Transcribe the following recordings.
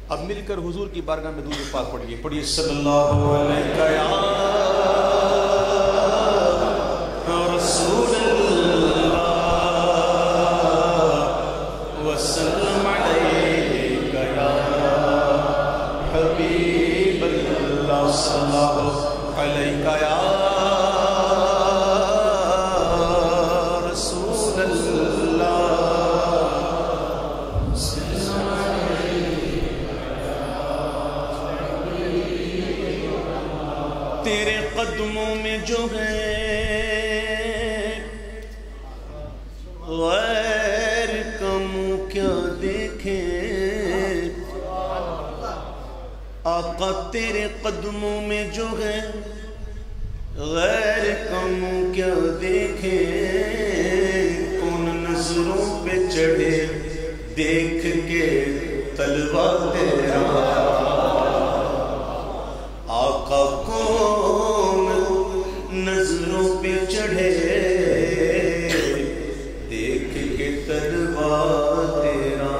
اب مل کر حضور کی بارگاہ میں درود پاک پڑھیے صلی اللہ علیہ یا رسول اللہ وسلم علیک یا حبیب اللہ صلی اللہ علیہ یا رسول اللہ تیرے قدموں میں جو ہے غیر کا منہ کیا دیکھے آقا تیرے قدموں میں جو ہے غیر کا منہ کیا دیکھے کون نظروں پہ چڑھے دیکھ کے طلبہ تیرا آقا کون نظروں پہ چڑھے دیکھ کے طلبہ تیرا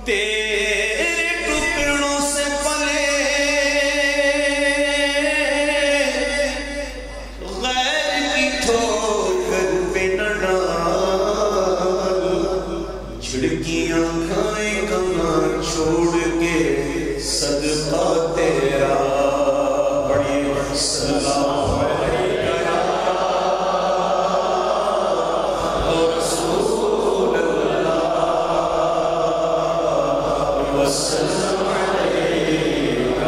تیرے ٹکڑوں سے پلے غیر کی ٹھوکر پہ نہ ڈال جھڑکیاں کھائے گا چھوڑ کے صدقہ تیرا بڑی سلام علیکہ یا رسول اللہ وسلم علیکہ یا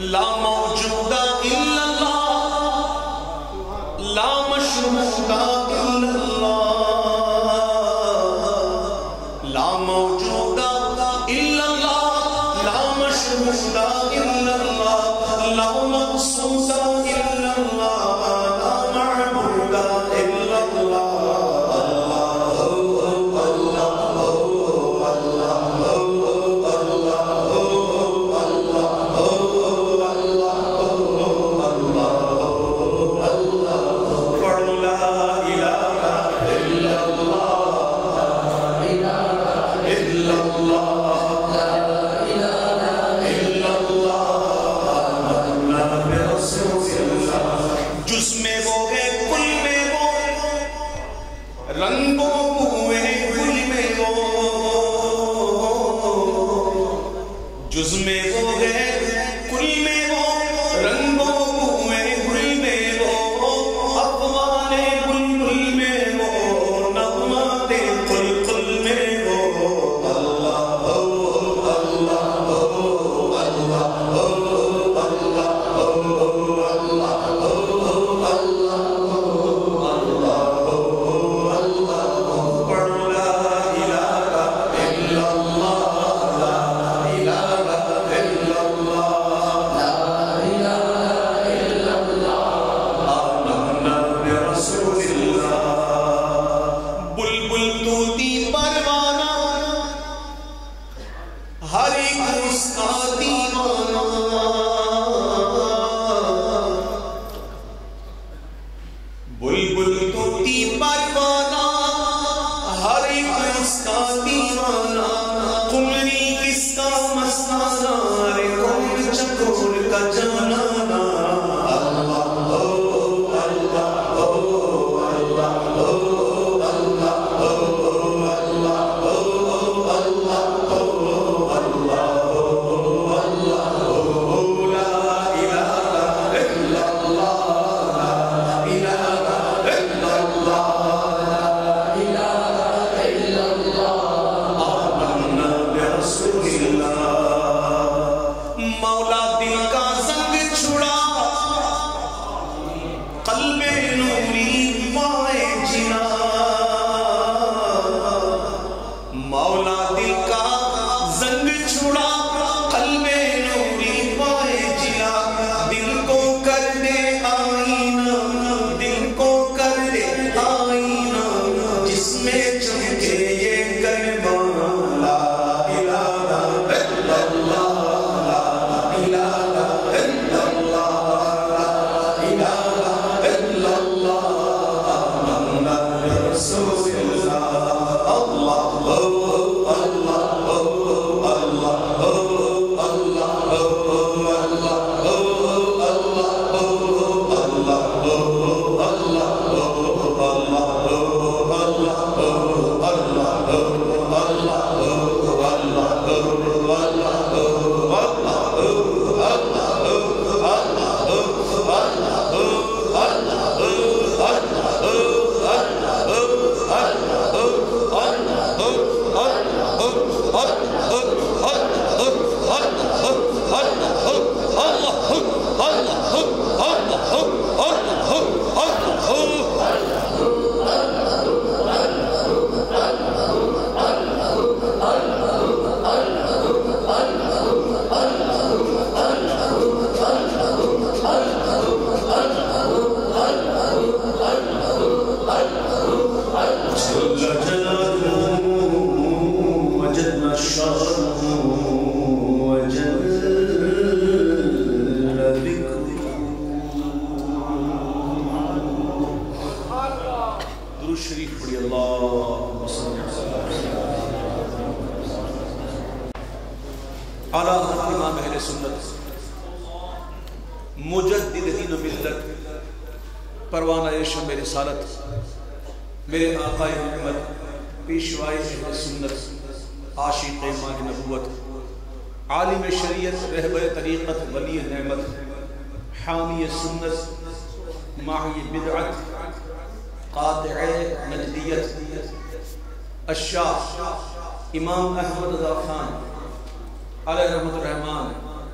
لا موجود الا اللہ لا مشروط الا اللہ لا موجود الا اللہ لا مشروط الا اللہ لا مقصود الا اللہ لا معبود الا اللہ رنگوں ہوئے گل میں وہ جز میں وہ ہے کل میں وہ رنگوں ہوئے گل میں وہ اقوال بلبل میں وہ نغمات قلقل میں وہ اللہ اللہ اللہ اللہ مولا دل کا زنگ چھڑا قلب نوری پائے جلا دل کو کر دے آئینہ دل کو کر دے آئینہ جس میں چمکے یہ کلمہ لا الہ الا اللہ لا الہ الا اللہ لا الہ الا اللہ محمد رسول اللہ مجدد دین و ملت پروانہ شمع رسالت میرے آقا محمد پیشوائے اہل سنت عاشق ماہ نبوت عالم شریعت رہبر طریقت ولی نعمت حامی سنت ماہی بدعت قاطع نجدیت الشاہ امام احمد رضا خان علیہ رحمت الرحمن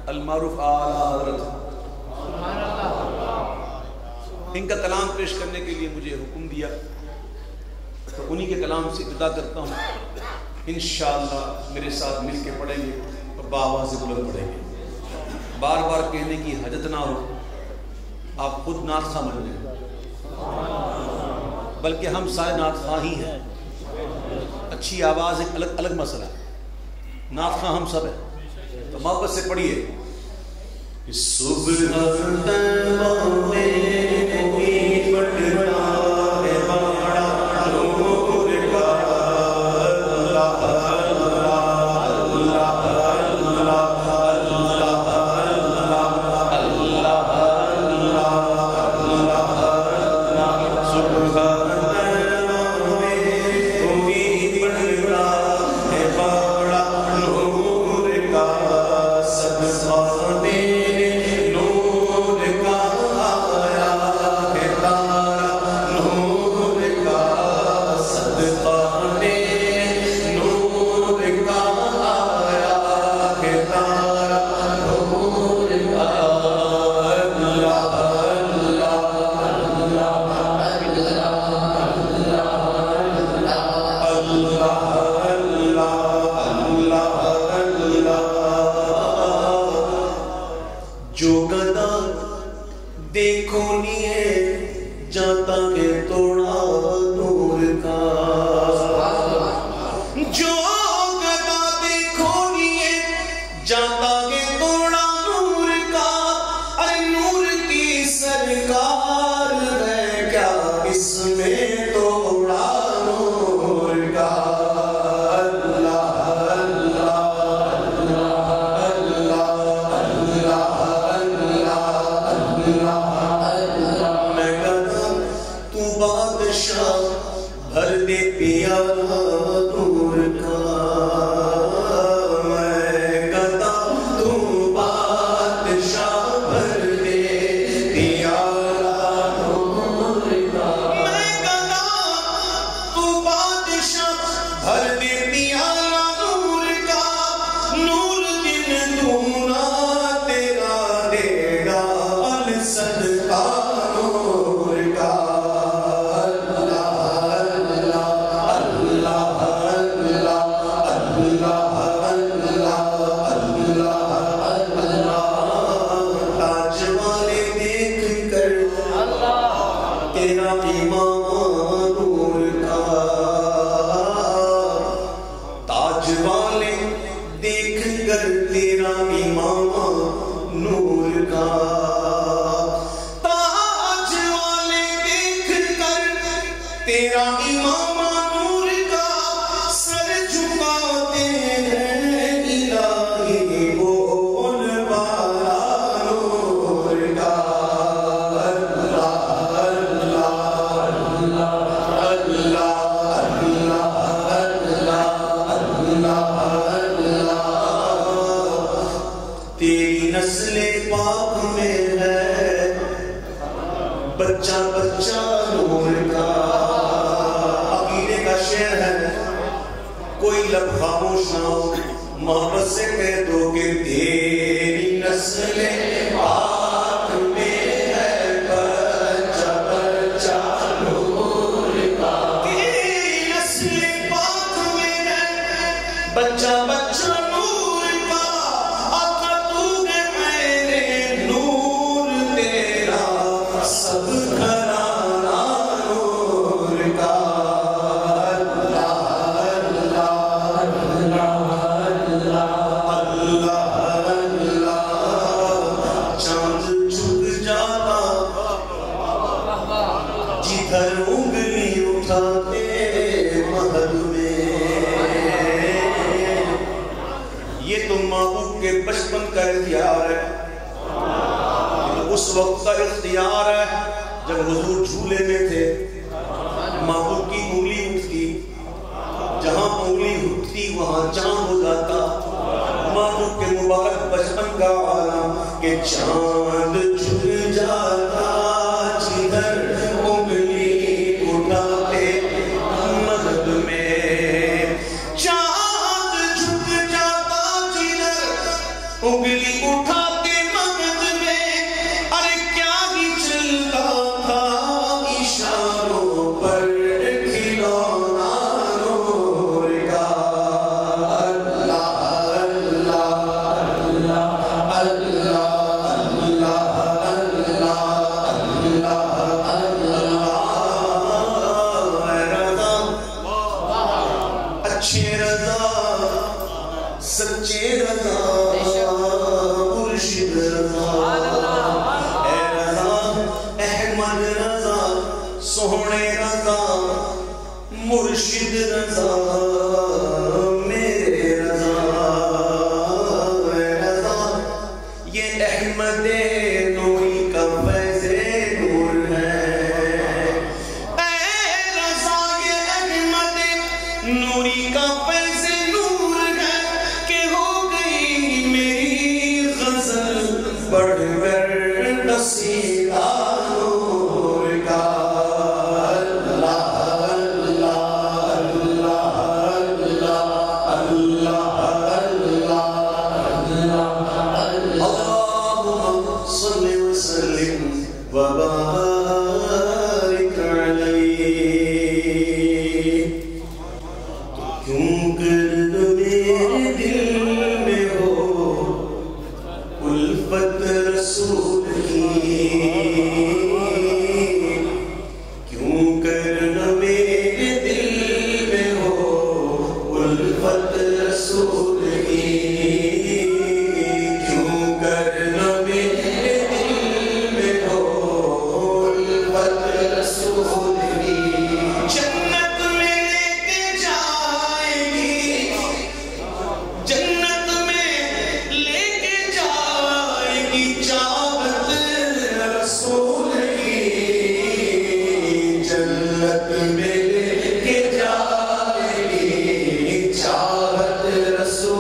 المعروف اعلیٰ حضرت ان کا کلام پیش کرنے کے لیے مجھے حکم دیا تو انہی کے کلام سے ابتدا کرتا ہوں. انشاءاللہ میرے ساتھ مل کے پڑھیں گے اور بآواز بلند پڑھیں گے. بار بار کہنے کی حاجت نہ ہو, آپ خود نعت خواہ بن جائیں, بلکہ ہم سارے نعت خواہ ہی ہیں. اچھی آواز ایک الگ مسئلہ ہے, نعت خواہ ہم سب ہیں, تو محبت سے پڑھیے. صبح صدقہ دینے نور کا آیا محبت سے کہہ دو کہ تیری نسل پاک میں ہے بچہ بچہ نور کا، تیری نسل پاک میں ہے بچہ بچہ نور کا، آقا تو ہے میرے نور تیرا سب گھرانہ نور کا۔ بچپن کا اختیار ہے، اس وقت کا اختیار ہے جب حضور جھولے میں تھے، محبوب کی انگلی اٹھتی، جہاں انگلی اٹھتی وہاں چاند ہو جاتا۔ محبوب کے مبارک بچپن کا عالم کہ چاند جھک جاتا جدھر انگلی اٹھاتے مغرب میں، چاند جھک جاتا جدھر انگلی اٹھاتے مغرب میں، ارے کیا ہی چلتا تھا اشاروں پر کھلونا نور کا۔ اللہ اللہ اللہ اللہ اللہ اللہ رضا، اچھے رضا، سچے رضا، مرشد رضا، اے رضا احمد رضا، سونے رضا، مرشد رضا، میرے رضا، اے رضا یہ احمد نوری کا فیض نور ہے، اے رضا یہ احمد نوری کا فیض نور ہے، کہ ہو گئی میری غزل بڑھ کر قصیدہ نور کا۔ اللہ اللہ اللہ اللہ اللہ، اللہم صلی وسلم وبارک علیہ۔ کیوں کر میرے دل میں ہو الفت رسول کی، کیوں کر میرے دل میں ہو الفت رسول کی، کیوں کر میرے دل میں ہو الفت رسول کی، جنت میں لے کے جائے گی، جنت میں لے کے جائے گی چاہت رسول کی، جنت میں لے کے جائے گی چاہت رسول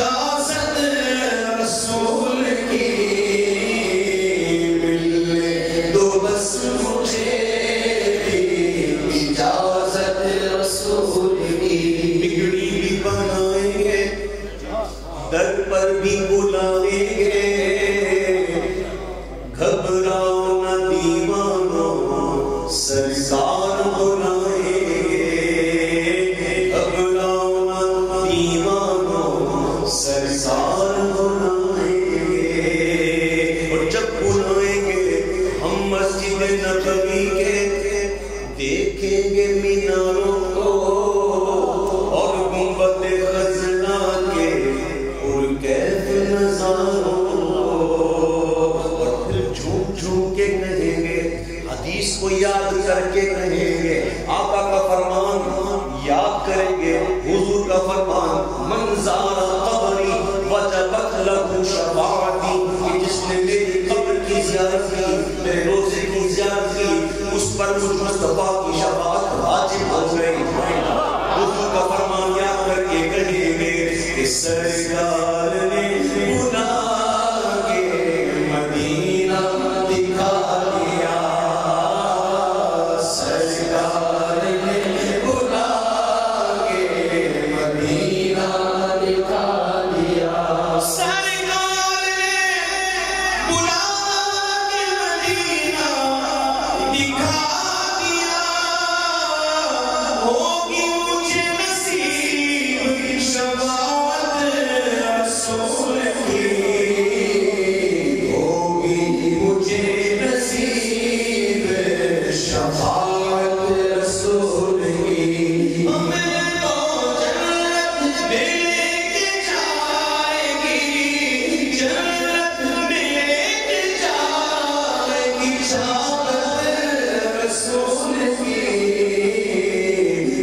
اجازت رسول کی ملنے دو بس مجھے اجازت رسول کی بگڑی بھی بنائیں گے در پر بھی بلائیں گے گھبراؤ نہ دیوانوں سرکار بلائیں گے گھبراؤ نہ دیوانوں سرکار بلائیں گے اور جب بلائیں گے ہم مسجد نبوی کے دیکھیں گے میناروں کو اور گنبد خزرہ کے پرکیف نظاروں اور پھر جھوم جھوم کے کہیں گے حدیث کو یاد کر کے کہیں گے آقا کا فرمان یاد کریں گے حضور کا فرمان من زار قبری وجبت لہ شفاعتی کہ جس نے میری قبر کی زیارت کی میرے روزے کی زیارت کی اس پر مجھ مصطفیٰ کی شفاعت واجب ہو گئی حضور کا فرمان یاد کر کے کہیں گے کہ سرکار نے بلا کے مدینہ دکھا دیا سرکار نے بلا کے مدینہ دکھا دیا سرکار نے بلا کے مدینہ دکھا دیا ہوگی مجھے نصیب شفاعت رسول کی ہوگی مجھے نصیب شفاعت رسول کی ہمیں تو جنت میں لے کے جائے گی جنت میں لے کے جائے گی شفاعت رسول کی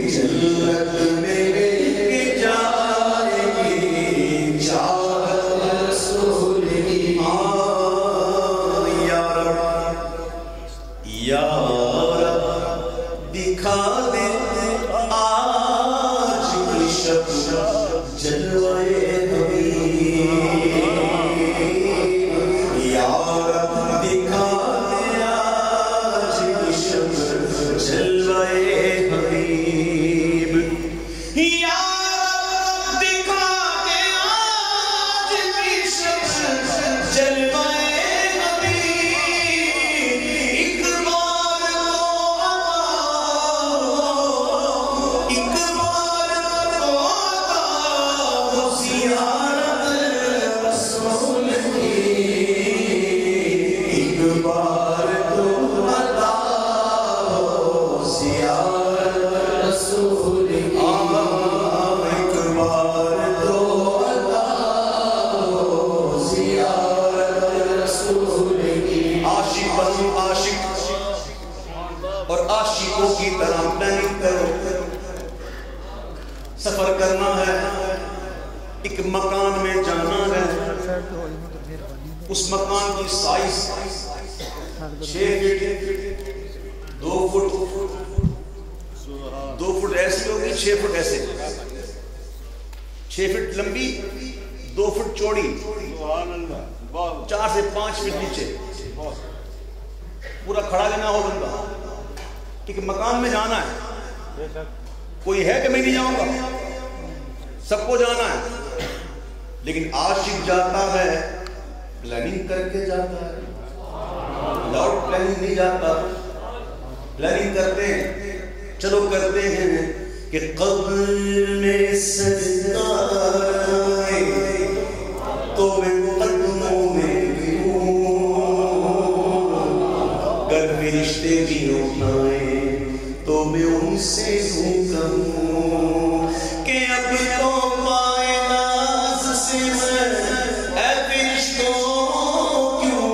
جنت میں لے کے جائے گی شفاعت رسول کی یا رب دکھا دے آج کی شب جلوے حبیب یا رب دکھا دے آج کی شب جلوے حبیب یا رب دکھا دے آج کی شب جلوے اور عاشقوں کی طرح پلاننگ کرو سفر کرنا ہے ایک مکان میں جانا ہے اس مکان کی سائز 6 فٹ 2 فٹ 2 فٹ ایسی ہوگی 6 فٹ ایسے 6 فٹ لمبی 2 فٹ چوڑی 4 سے 5 فٹ نیچے پورا کھڑا لینا ہو بندہ ایک مکان میں جانا ہے کوئی ہے کہ میں نہیں جاؤں گا سب کو جانا ہے لیکن عاشق جاتا ہے پلاننگ کر کے جاتا ہے لاؤڈ پلاننگ نہیں جاتا پلاننگ کرتے ہیں چلو کرتے ہیں کہ قبر میں سجدہ آئے تو میں قدموں میں گروں گر فرشتے بھی اٹھائیں تو میں ان سے یوں کہوں کہ اب تو پائے ناز سے میں اے فرشتوں کیوں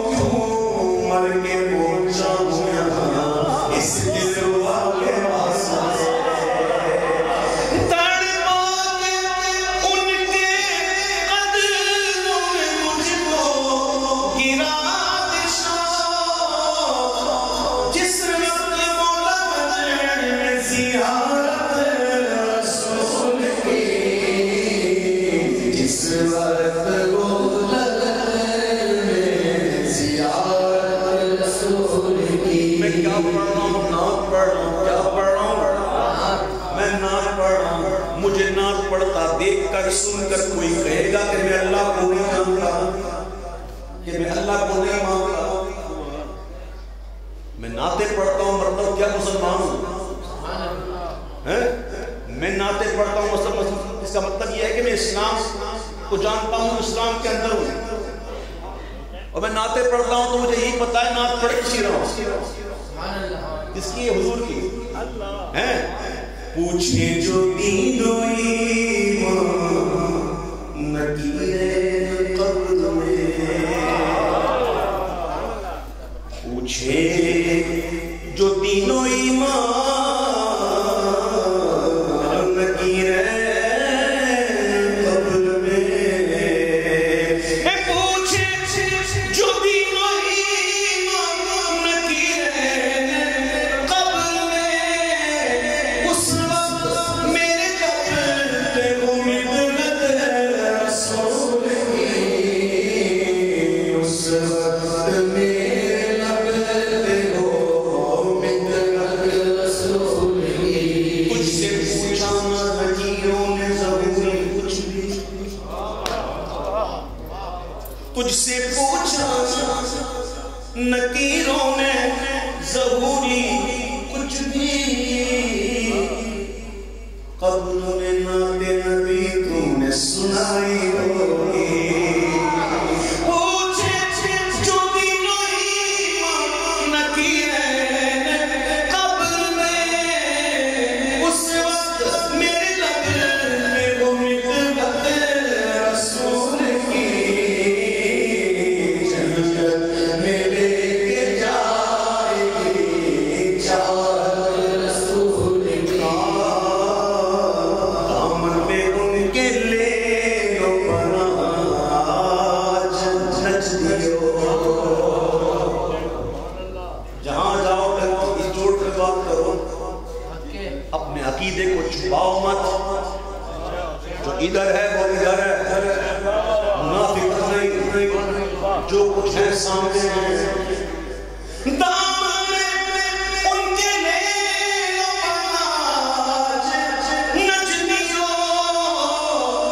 مر کے پہنچا ہوں یہاں اس دل والے آسان میں کیا پڑھ رہا ہوں؟ نعت پڑھ رہا ہوں. کیا پڑھ رہا ہوں؟ میں نعت پڑھ رہا ہوں. مجھے نعت پڑھتا دیکھ کر سن کر کوئی کہے گا کہ میں اللہ کو نہیں مانتا، کہ میں اللہ کو نہیں مانتا. میں نعتیں پڑھتا ہوں مرتا ہوں، کیا مسلمان ہوں؟ میں نعتیں پڑھتا ہوں مثلا اس کا مطلب یہ ہے کہ میں اسلام کو جانتا ہوں، اسلام کے اندر ہوں. اور میں نعتیں پڑھتا ہوں تو مجھے یہی پتا ہے نعت پڑھ کسی رہا ہوں. کس کی؟ حضور کی. پوچھے جو دین و ایمان نکیر قبر میں، پوچھے جو دین و ایمان نکیر قبر میں، پوچھے جو دین و ایمان نکیر قبر میں، اس وقت میرے قبر پہ امید رسول کی، اس وقت میرے قبر پہ امید رسول کی. کچھ سے پوچھا نکیروں نے ضروری کچھ بھی، تجھ سے پوچھا نکیروں نے ضروری کچھ بھی، قبر میں نعت نبی تم نے سنائی ہوگی. پوچھے جو دین و ایمان نکیر قبر میں، اس وقت میرے لب میں امید رسول کی، جنت میں لے کے جائے گی چار رسول کی. دامن میں ان کے لے لو پناہ نچدیو. جہاں جاؤ اس جوڑ کر بات کرو، اپنے عقیدے کو چھپاؤ مت. جو ادھر ہے وہ ادھر ہے، منافق نہیں. جو کچھ ہے سامنے ہے. دامن میں ان کے لے لو پناہ نچدیو.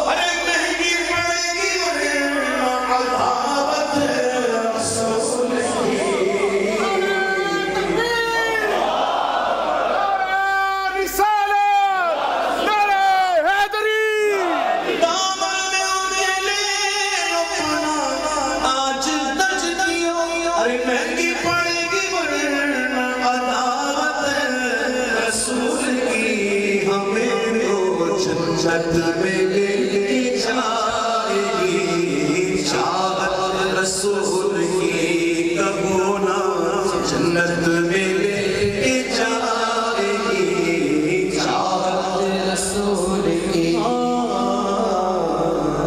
ارے مہنگی پڑے گی ورنہ عداوت رسول کی. رسالت نعرہ حیدری. دامن میں ان کے لے لو پناہ آج نچدیو. ارے مہنگی پڑے گی ورنہ عداوت رسول کی. ہمیں تو جنت میں لے کے جائے گی چاہت رسول کی. کبو نہ جنت میں لے کے جائے گی چاہت رسول کی.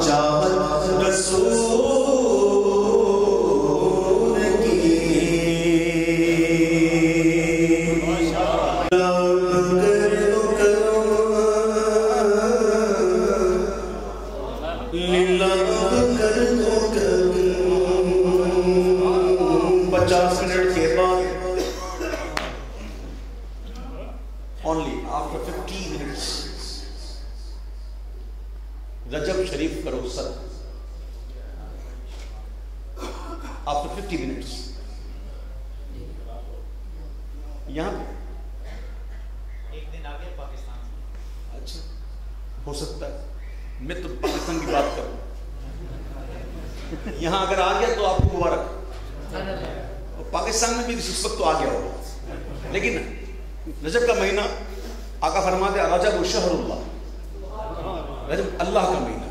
چاہت رسول کی. لیلا کر دو کروں. 50 منٹ کے بعد only after 15 minutes رجب شریف کرو سر. after 50 minutes یہاں پہ ایک دن آگے پاکستان سے. اچھا ہو سکتا ہے. میں تو پاکستان کی بات کروں. یہاں اگر آ گیا تو آپ کو مبارک. اور پاکستان میں بھی اس وقت تو آ گیا ہوگا. لیکن رجب کا مہینہ آقا فرماتے ہیں رجب شہر اللہ. رجب اللہ کا مہینہ.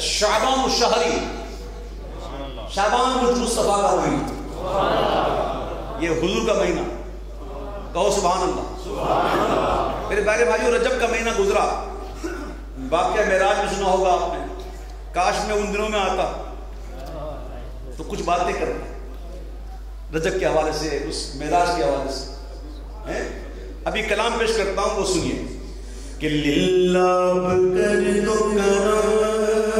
شعبان الشہری، شعبان مصطفیٰ کا مہینہ. یہ حضور کا مہینہ. کہو سبحان اللہ. میرے پیارے بھائیو، رجب کا مہینہ گزرا. واقعہ معراج میں سنا ہوگا آپ نے. کاش میں ان دنوں میں آتا تو کچھ باتیں کرتا رجب کے حوالے سے، اس معراج کے حوالے سے. ابھی کلام پیش کرتا ہوں، وہ سنیے کہ للہ کر دو کرم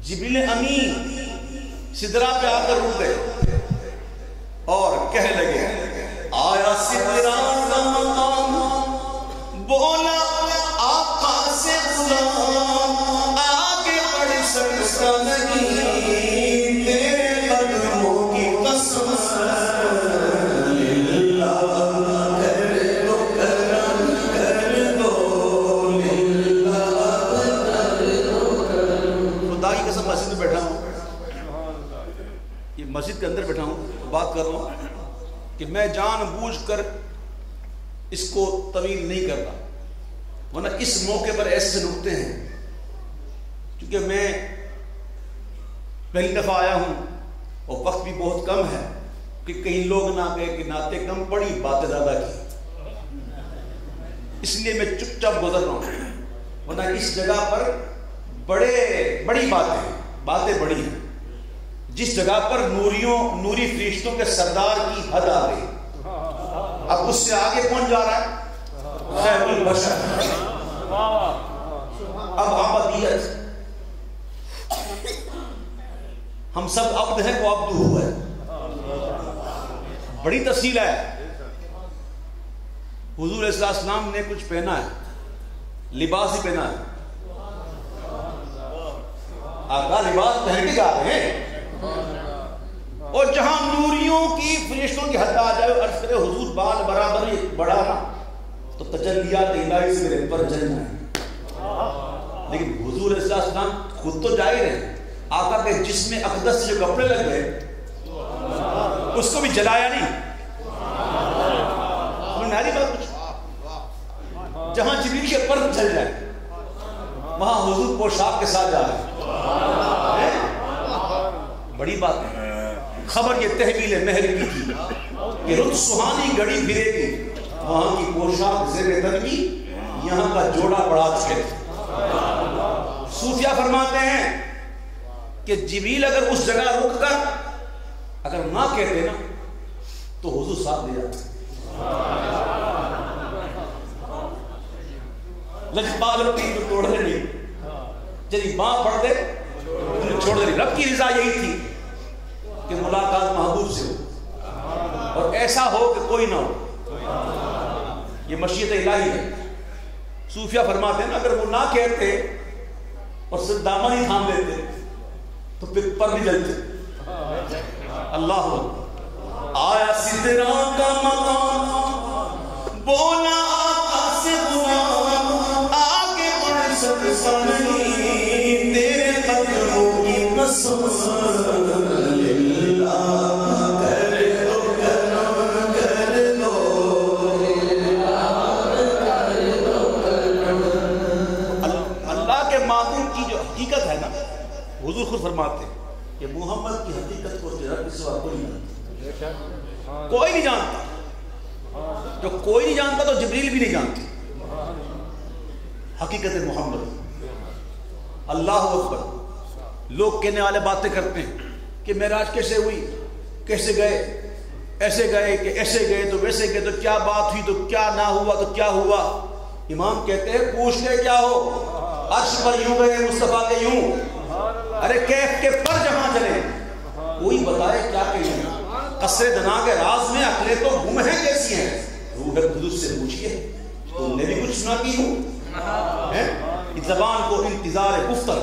جبریل امین سدرا پہ آ کر رک گئے اور کہنے لگے آیا سدرا کا مقام بولا آقا سے غلام آگے بڑھ سکتا نہیں تیرے قدموں کی قسم مسجد کے اندر بیٹھا ہوں بات کر رہا ہوں کہ میں جان بوجھ کر اس کو طویل نہیں کرتا ورنہ اس موقع پر ایسے نکتے ہیں کیونکہ میں پہلی دفعہ آیا ہوں اور وقت بھی بہت کم ہے کہ کئی لوگ نہ کہے کہ نعتیں کم پڑی باتیں زیادہ کی، اس لیے میں چپ چاپ گزر رہا ہوں ورنہ اس جگہ پر بڑی باتیں بڑی ہیں. جس جگہ پر نوری فرشتوں کے سردار کی حد آ گئی اب اس سے آگے کون جا رہا ہے؟ خیر البشر. اب عبدیت ہم سب عبد ہیں وہ عبد ہوا ہے. بڑی تفصیل ہے. حضور علیہ السلام نے کچھ پہنا ہے، لباس ہی پہنا ہے. آقا لباس پہن کے جا رہے ہیں اور جہاں نوریوں کی فرشتوں کی حد آ جائے عرض کرے حضور بال برابر ہی بڑا نا تو تجلیات الہی سے میرے پر جلنا ہے. لیکن حضور علیہ السلام خود تو جا ہی رہے، آقا کے جسم اقدس سے جو کپڑے لگ گئے اس کو بھی جلایا نہیں. جہاں جبریل کے پر جل جائے وہاں حضور پوشاک کے ساتھ جا رہے ہیں. بڑی بات ہے. خبر یہ تحویل مہر کی تھی کہ رت سہانی گڑی پھرے گی، وہاں کی پوشاک زیر تنگی، یہاں کا جوڑا بڑا چکے. صوفیہ فرماتے ہیں کہ جبریل اگر اس جگہ رک کر اگر نہ کہتے نا تو حضور ساتھ دے جاتے. لجپال کی تو توڑ دے نہیں، جب باں پڑ دے چھوڑ دے. رب کی رضا یہی تھی کہ ملاقات محبوب سے ہو اور ایسا ہو کہ کوئی نہ ہو. یہ مشیت الہی ہے. صوفیہ فرماتے ہیں اگر وہ نہ کہتے اور صرف دامن ہی تھام لیتے تو پھر پر نہیں جلتے. اللہ آیا سدرا کا مقام بولا آقا سے غلام آگے بڑھ سکتا نہیں تیرے قدموں کی قسم حضور خود فرماتے ہیں کہ محمد کی حقیقت کو رب کے سوا کوئی نہیں جانتا. کوئی نہیں جانتا. جو کوئی نہیں جانتا تو جبریل بھی نہیں جانتے حقیقت محمد. اللہ اکبر. لوگ کہنے والے باتیں کرتے ہیں کہ معراج کیسے ہوئی، کیسے گئے، ایسے گئے کہ ایسے گئے تو ویسے گئے، تو کیا بات ہوئی تو کیا نہ ہوا تو کیا ہوا. امام کہتے ہیں پوچھ لے کیا ہو. عرش پر یوں گئے مصطفیٰ کے یوں، ارے کیف کے پر جہاں چلے کوئی بتائے کیا کہیں. قصر دنا کے راز میں عقلیں تو گم ہیں کیسی ہیں. روح قدس سے پوچھئے تم نے بھی کچھ سنا کی ہوں. زبان کو انتظار گفتن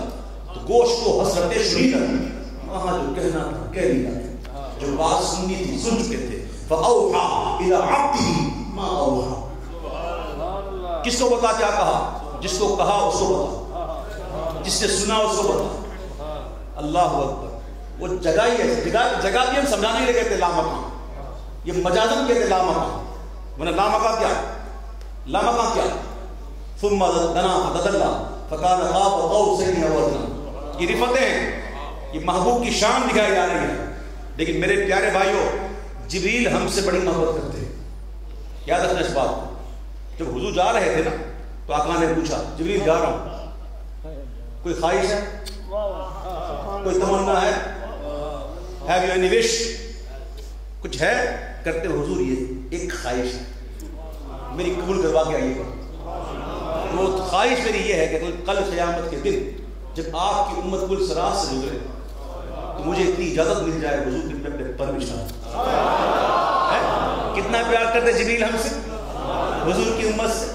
تو گوشت کو حسرت شنیدن. وہاں جو کہنا تھا کہہ لیا، جو بات سننی تھی سن چکے تھے. فَأَوْحَى إِلَىٰ عَبْدِهِ مَا أَوْحَى. کس کو بتا کیا کہا؟ جس کو کہا اس کو بتا، جس نے سنا اس کو بتا. اللہ اکبر. وہ جگہ ہی ہے. جگہ بھی ہم سمجھانے کے لیے کہتے لامکان. یہ مجازن کہتے لامکان. ورنہ لامکان کیا؟ لامکان کیا؟ ثم دنا فتدلى فكان قاب قوسين او ادنى. یہ رفتیں ہیں، یہ محبوب کی شان دکھائی جا رہی ہے. لیکن میرے پیارے بھائیوں جبریل ہم سے بڑی محبت کرتے ہیں. یاد رکھنا اس بات. جب حضور جا رہے تھے نا تو آقا نے پوچھا جبریل جا رہا ہوں، کوئی خواہش ہے، کوئی تمنا ہے، have you any wish؟ کچھ ہے؟ کرتے حضور یہ ایک خواہش ہے میری قبول کروا کے آئیے گا. وہ خواہش میری یہ ہے کہ کل قیامت کے دن جب آپ کی امت کل سراج سے گزرے تو مجھے اتنی اجازت مل جائے وضو کے لیے اپنے پر بچھانا. کتنا پیار کرتے جبریل ہم سے, حضور کی امت سے.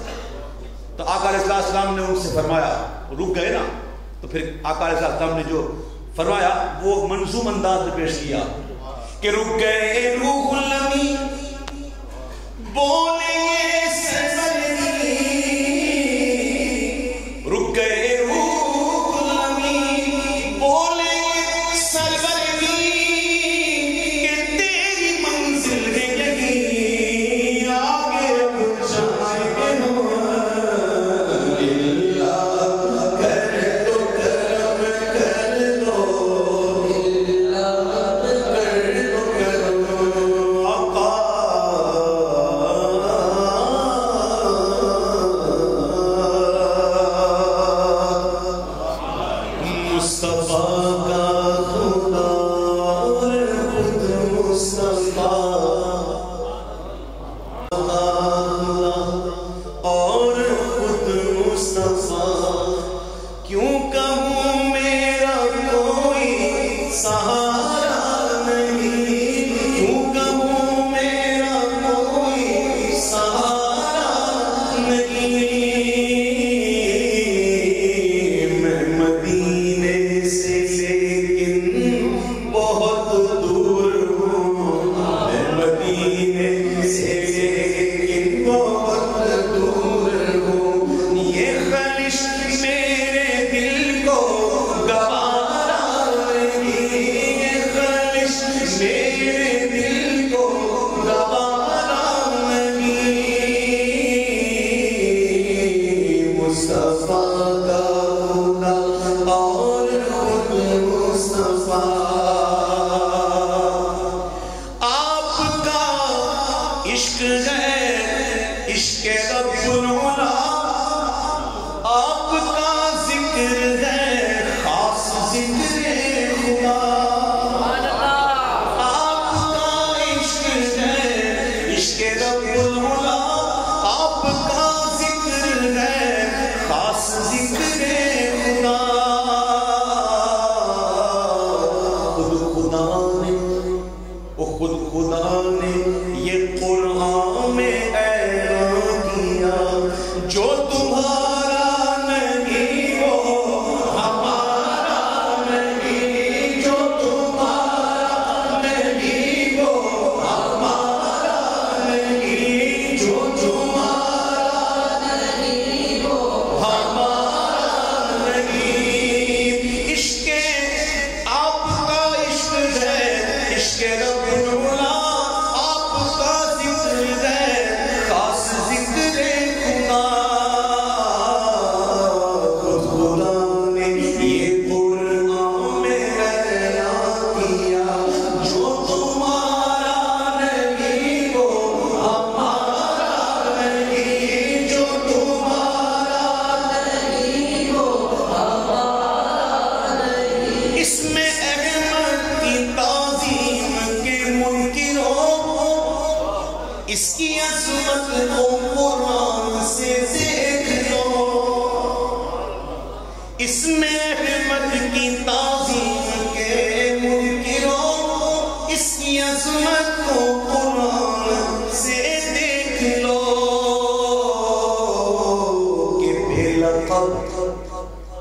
تو آقا علیہ السلام نے ان سے فرمایا, رک گئے نا, تو پھر آقا علیہ السلام نے جو فرمایا وہ منظوم انداز میں پیش کیا کہ رک گئے روح الامین بولے سرور, رک گئے روح الامین بولے سرور کہ تیری منزل ہے یہی, آگے اب جائیں گے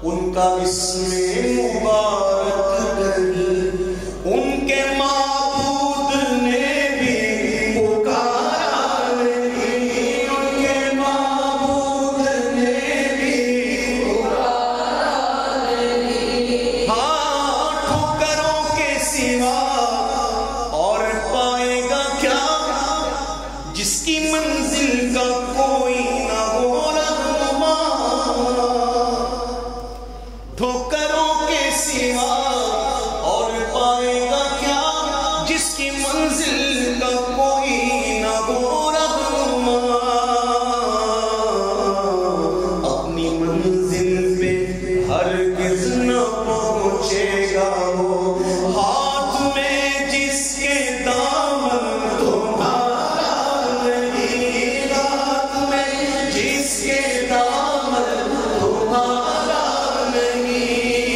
ان کا اسم مبارک نہیں, ان کے معبود نے بھی پکارا نہیں, ان کے معبود نے بھی پکارا نہیں. ہاں ٹھوکروں کے سوا اور پائے گا کیا جس کی منزل کا کوئی نہ ہو رہنما, ٹھوکروں کے سوا اور پائے گا کیا جس کی منزل کا کوئی نہ ہو رہنما. اپنی منزل پہ ہرگز نہ پہنچے گا وہ, ہاتھ میں جس کے دامن تمہارا نہیں, ہاتھ میں جس کے دامن تمہارا نہیں.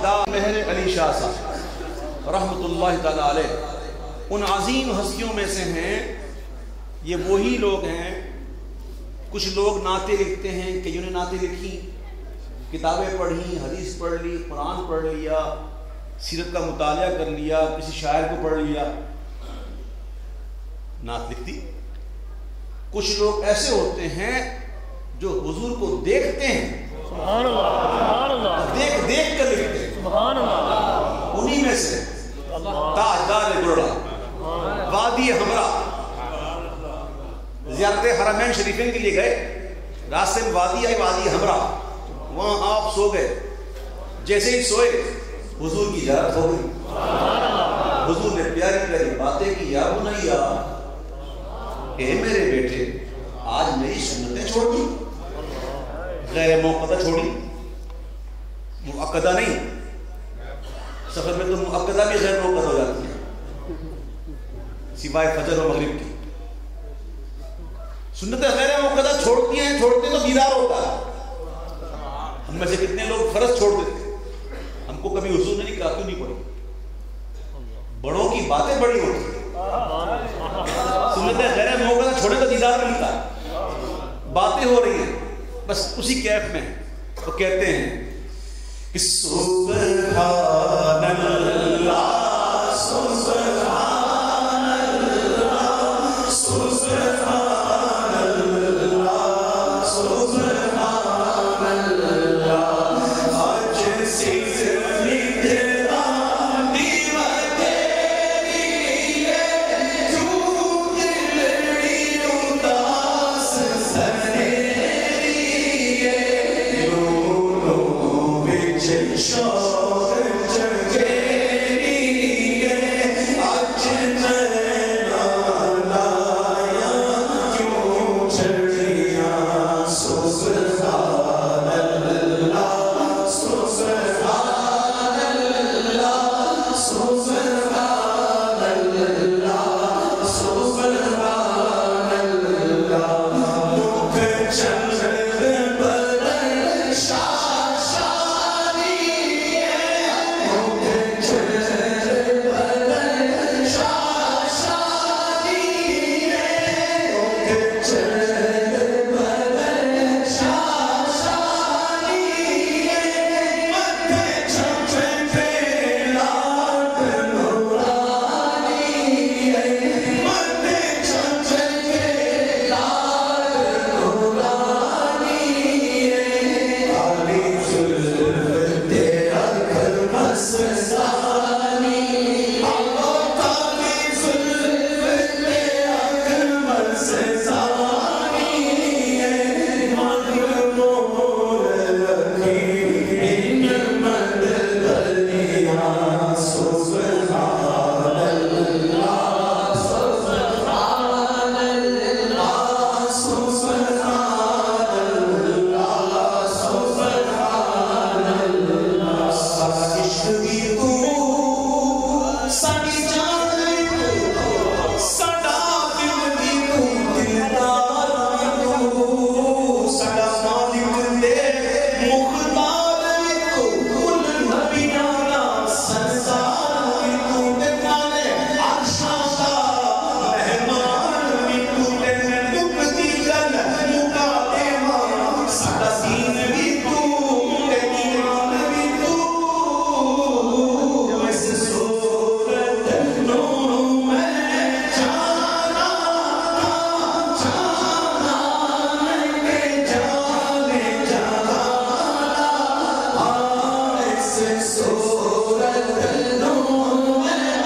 دا مہر علی شاہ صاحب رحمۃ اللہ تعالی علیہ ان عظیم ہستیوں میں سے ہیں. یہ وہی لوگ ہیں، کچھ لوگ نعتیں لکھتے ہیں، کئیوں نے نعتیں لکھی، کتابیں پڑھی، حدیث پڑھ لی، قرآن پڑھ لیا، سیرت کا مطالعہ کر لیا، کسی شاعر کو پڑھ لیا، نعت لکھتی. کچھ لوگ ایسے ہوتے ہیں جو حضور کو دیکھتے ہیں، سبحان اللہ سبحان اللہ، دیکھ دیکھ کر لکھتے ہیں. سبحان اللہ. انہی میں سے تاجدار گرڑا وادی ہمرا زیارت حرمین شریفین کے لیے گئے، راستے میں وادی آئی، وادی ہمرا، وہاں آپ سو گئے. جیسے ہی سوئے حضور کی زیارت ہو گئی. حضور نے پیاری پیاری باتیں کی. یا بنیا، اے میرے بیٹے، آج میری سنتیں چھوڑ دی، غیر موقدہ چھوڑی، مؤکدہ نہیں. سفر میں تو مؤکدہ بھی غیر موقدہ ہو جاتی ہے سوائے فجر و مغرب کی. سنتیں غیر موقدہ چھوڑتی ہیں، چھوڑتے تو دیدار ہوتا ہے. ہم میں سے کتنے لوگ فرض چھوڑ دیتے، ہم کو کبھی حضور نے نہیں کہا کیوں نہیں پڑھی. بڑوں کی باتیں بڑی ہوتی ہیں. سنتیں غیر موقدہ چھوڑے تو دیدار ملتا ہے. باتیں ہو رہی ہیں بس اسی کیف میں. تو کہتے ہیں کہ سبحان اللہ سبحان اللہ سبحان اللہ سبحان اللہ. آج صرف نگرانی تیری ہے، تو دلڑی اداس سنیری ہے، لولو بچ شوق جگیری ہے، آج نینہ لایا کیوں چھڑیاں. سبحان اللہ سبحان اللہ سبحان اللہ سبحان اللہ. مکھ چند بدر شاشانی ہے، مکھ چند بدر شاشانی ہے، مکھ چند بدر شاشانی ہے، مکھ چند پہ لاٹ نورانی ہے، مکھ چند پہ لاٹ نورانی ہے. علی زلف تیرا گھر مستانی، اللہ علی زلف تیرا گھر مستانی ہے، مغرور رکھی ان مددلیاں. سبحان اللہ سبحان اللہ سبحان اللہ سبحان اللہ. عشق بھی تو ساڈی جان تو، ساڈا دل بھی تو، دلدار بھی تو، ساڈا مالک تے مختار بھی تو، کل نبیاں دا سردار بھی تو، تے نالے عرشاں دا مہمان بھی تو، تے دکھ دی گل مکا دے ماں. ساڈا دین بھی تو، تے ایمان بھی تو. اس صورت نو میں جانا میں جانے جانا. اس صورت نو میں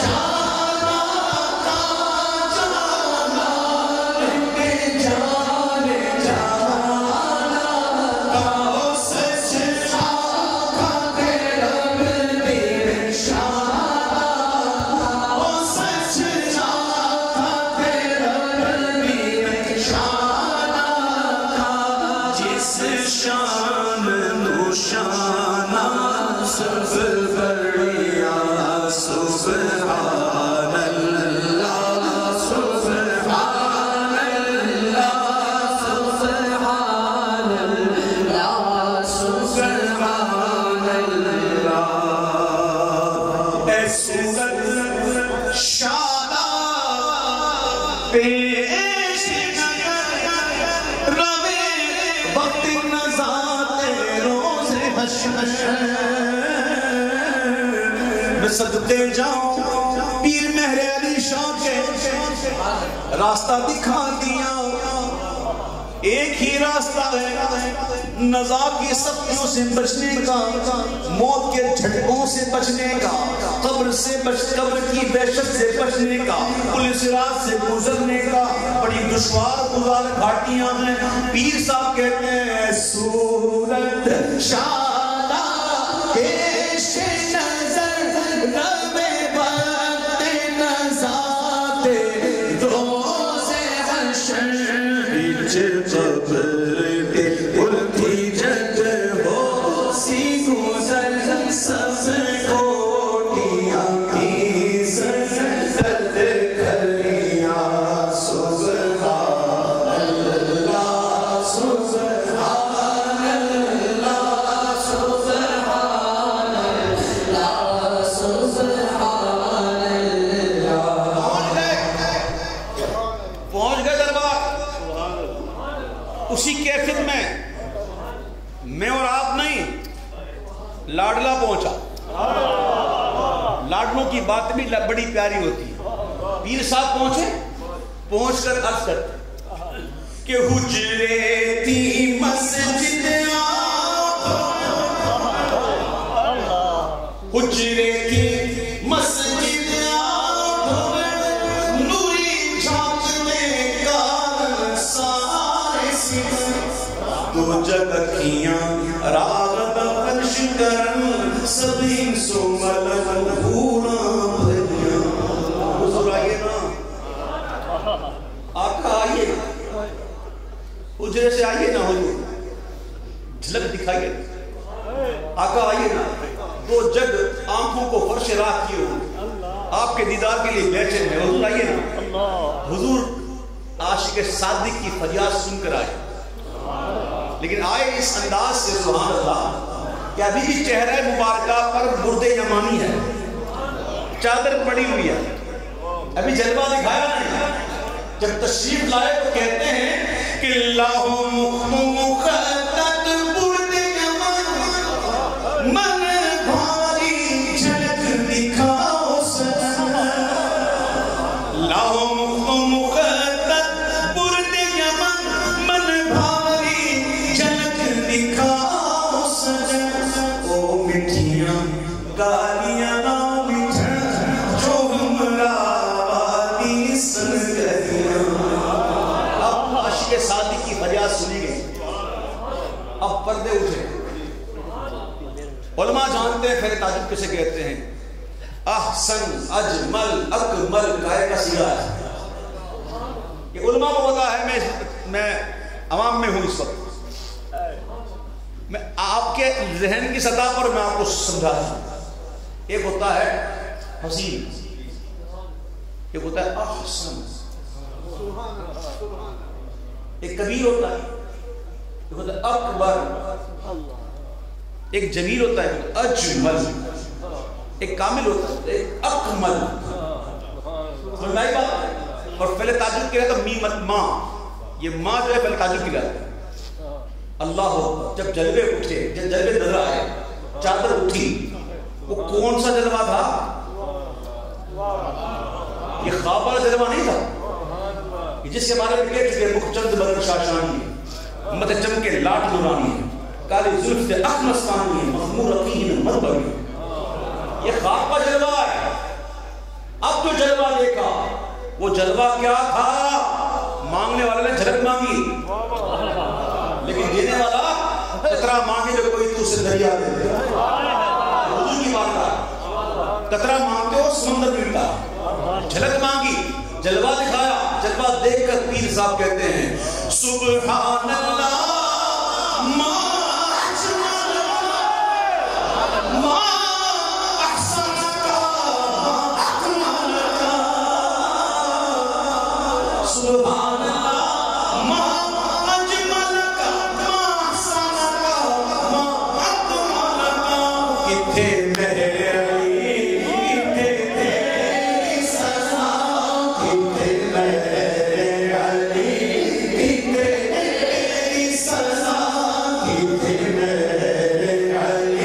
جانا میں جانے جانا. سچ آقا تیرا بے شانہ، سچ آقا تیرا بے شانہ. جس شان نو شانہ سب بڑیا. سبحان اللہ سبحان اللہ سبحان اللہ سبحان اللہ میں صدقے جاؤں پیر مہر علی شاہ کے راستہ دکھا دیا. ایک ہی راستہ ہے نزا کی سختیوں سے بچنے کا, موت کے جھٹکوں سے بچنے کا, قبر کی وحشت سے بچنے کا, پولیس رات سے گزرنے کا. بڑی دشوار گزار گھاٹیاں ہیں. پیر صاحب کہتے ہیں صورت شادہ پیش نظر رب وقت نزات روز حشر بیچ قبر دے الٹی جگ ہو سی گزر سب کوٹیاں کی سجدت کریاں. سبحان اللہ سبحان اللہ سبحان اللہ سبحان اللہ. پہنچ گئے دربار. اسی کیفیت میں اور آپ نہیں, لاڈلا پہنچا. لاڈلوں کی بات بھی بڑی پیاری ہوتی ہے. پیر صاحب پہنچے, پہنچ کر عرض کرتے کہ حجرے تھی مسجد حجرے تھی مسجد نوری جھانکنے کا سارے سن تو جگ کھیاں راغب بخش کرن سبھی سو ملک پورا بھریاں. حضور آئیے نا, آقا آئیے نا, حجرے سے آئیے نا, حضور جھلک دکھائیے. آقا آئیے نا, دو جگ آنکھوں کو فرش راہ کیے ہو, آپ کے دیدار کے لیے بیٹھے ہیں. حضور آئیے نا. حضور عاشق صادق کی فریاد سن کر آئے, لیکن آئے اس انداز سے سبحان اللہ کہ ابھی بھی چہرہ مبارکہ پر برد یمانی ہے, چادر پڑی ہوئی ہے, ابھی جلوہ دکھایا نہیں. جب تشریف لائے تو کہتے ہیں کہ اللہم مخدد برد یمن من بھاری جھلک دکھاؤ سجن. اللہم مخدد برد یمن من بھاری جھلک دکھاؤ سجن. او مٹھیاں گالیاں نہ مٹھن جو ہمرا وادی سن گئیاں. اب عاشق صادق کی فریاد سنی گئی, اب پردے اٹھے. علماء جانتے ہیں پھر تعجب کسے کہتے ہیں. احسن اجمل اکمل کائے کا سیرہ ہے. یہ علماء کو پتا ہے, میں عوام میں ہوں اس وقت, میں آپ کے ذہن کی سطح پر میں آپ کو سمجھاتا ہوں. ایک ہوتا ہے حسین, ایک ہوتا ہے احسن, ایک کبیر ہوتا ہے, ایک ہوتا ہے اکبر, ایک جمیل ہوتا ہے, اجمل, ایک کامل ہوتا ہے, ایک اکمل. سمجھائی بات. اور پہلے تعجب کیا تو میم ماں, یہ ماں جو ہے پہلے تعجب کیا. اللہ جب جلوے اٹھے, جب جلوے نظر آئے, چادر اٹھی, وہ کون سا جلوہ تھا؟ یہ خواب والا جلوہ نہیں تھا جس کے بارے میں کہہ چکے مخچند بدر شاشانی ہے, مت چم کے لاٹ نورانی ہے, کالی زلف سے اخمستانی ہے, مخمور عقین مربری. یہ خواب کا جلوہ ہے. اب جو جلوہ دیکھا وہ جلوہ کیا تھا؟ مانگنے والے نے جھلک مانگی, لیکن دینے والا قطرہ مانگے جو کوئی تو سے دریا دے دے. حضور کی بات ہے, قطرہ مانگتے ہو سمندر ملتا. جھلک مانگی, جلوہ دکھایا, جلوہ دیکھ کر پیر صاحب کہتے ہیں سبحان اللہ ما سبحان اللہ ما اجملک ما احسنک ما اکملک. کتھے میرے علی, کتھے تیری سزا, کتھے میرے علی, کتھے تیری سزا, کتھے میرے علی.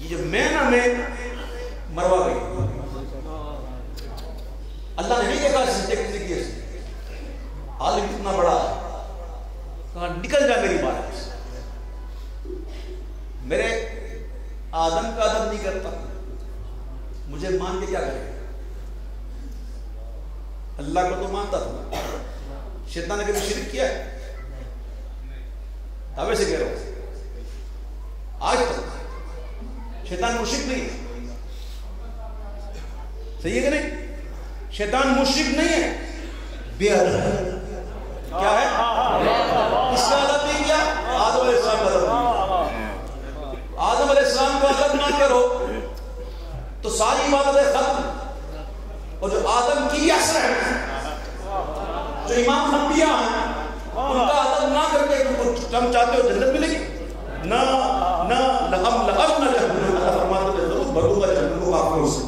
یہ جو میں مروا گئی. اللہ نے نہیں دیکھا سجدے کرنے کی عالم اتنا بڑا کہا نکل جا میری بات سے. میرے آدم کا ادب نہیں کرتا, مجھے مان کے کیا کرے؟ اللہ کو تو مانتا تھا. شیطان نے کبھی شرک کیا ہے؟ دعوے سے کہہ رہا ہوں آج تک شیطان مشرک نہیں ہے. صحیح ہے کہ نہیں؟ شیطان مشرک نہیں ہے, بے ادب کیا ہے؟ اس کا ادب نہیں کیا آدم علیہ السلام کا ادب. آدم علیہ السلام کا ادب نہ کرو تو ساری عبادتیں ختم. اور جو آدم کی اثر ہے, جو امام انبیاء ہیں, ان کا ادب نہ کر کے ہم چاہتے ہو جنت ملے گی؟ نہ لہم لہم نہ جہنم. اللہ فرماتا ہے ضرور بھروں گا جہنم کو آپ سے.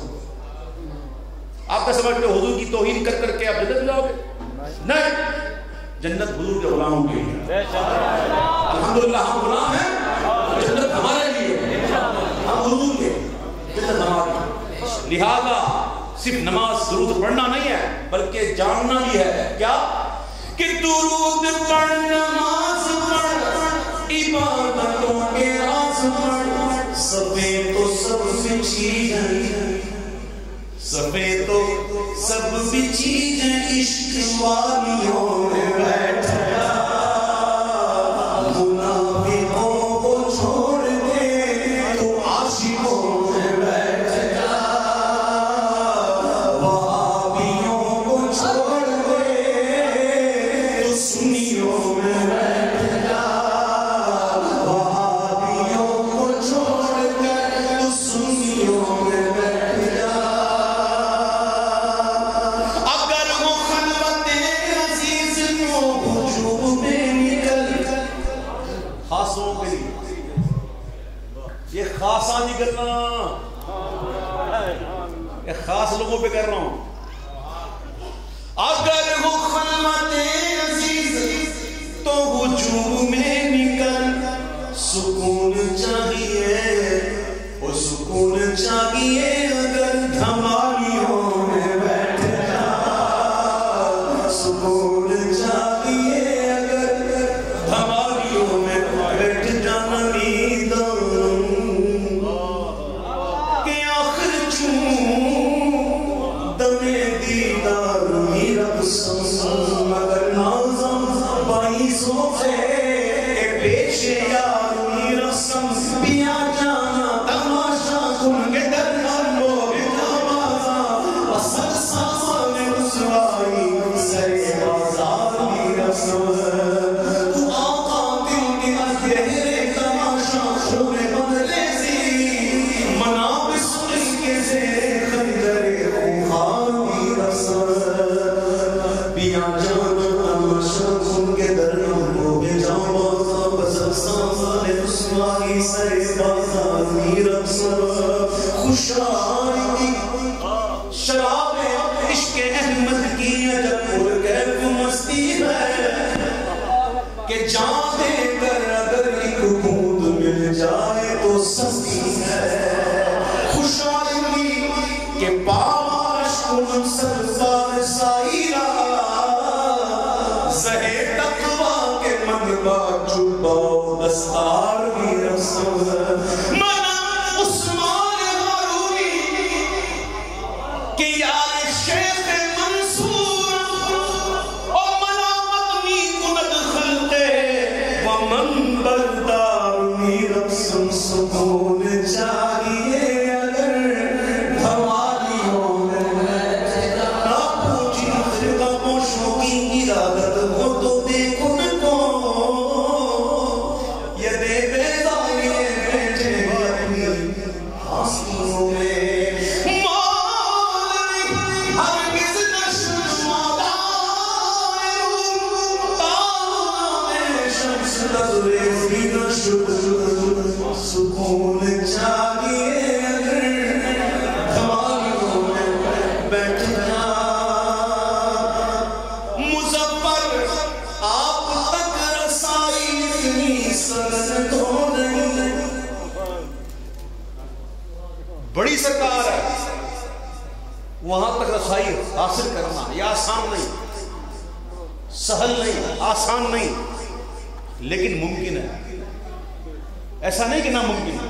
آپ کا سمجھتے ہو حضور کی توہین کر کر کے آپ جنت میں جاؤ گے؟ نہیں, جنت حضور کے غلاموں کے لیے. الحمدللہ ہم غلام ہیں, جنت ہمارے لیے, ہم حضور کے, جنت ہماری. لہذا صرف نماز درود پڑھنا نہیں ہے بلکہ جاننا بھی ہے کیا کہ درود پڑھ, نماز پڑھ, عبادتوں کے راز پڑھ. سفید تو سب چیزیں, سفید تو سب چیزیں عشق والیوں میں بیٹھ جا. منافقوں کو چھوڑ دے تو عاشقوں میں بیٹھ جا. وہابیوں کو چھوڑ دے تو سنیوں میں بیٹھ جا. وہابیوں کو چھوڑ دے تو سنیوں میں بیٹھ جا. اگر وہ خلوت عزیز کو ہجوم میں نکل, خاصوں کے لیے یہ خاصا نہیں کرنا, یہ خاص لوگوں پہ کر رہا ہوں. اگر وہ خلوت عزیز تو ہجوم میں نکل. سکون چاہیے, وہ سکون چاہیے اگر دھمالیوں میں بیٹھ جا. سکون چاہیے اگر دھمالیوں میں بیٹھ جا. کہ آخر چون دمے دیدار ہی رب سن. مگر نازم بائیسوں سے پیش یار ہی رسم. پیا جانا تماشا کن کے در لوگ نوازا. وسط سامان رسوائی سر بازار ہی رسم. تو آقا دل کے گہرے تماشا شور بدلے سی. منابس کے زیر خنجر خوار ہی رسم. پیا جانا تماشا کن کے در لوگ نوازا. وسط سامان رسوائی سر بازار ہی رسم. خوشحالی شراب عشق احمد کی عجب پرکیف مستی ہے کہ جان دے کر اگر ایک بوند مل جائے تو سستی ہے. خوشحالی کہ پاش کو منصب سار سائرہ. زہے تقوی کے منبع چوبا دستار بھی رسم. منا عثمان غروری کہ یار شیخ منصور اور ملامت می کند خلقے ومن بردار می رسم. سکون چاہیے اگر دھمالیوں میں بیٹھ جا. نہ پوچھی خاموشوں کی ارادت ہو تو دیکھو نہ کو. یہ دے بیداری بیٹھے اپنی ہنسیوں میں. ہرگز نہ شمالا شمس نظر نہ شد. سکون چاہیے بڑی سرکار ہے، وہاں تک رسائی حاصل کرنا یہ آسان نہیں، سہل نہیں، آسان نہیں، لیکن ممکن ہے۔ ایسا نہیں کہ ناممکن ہے،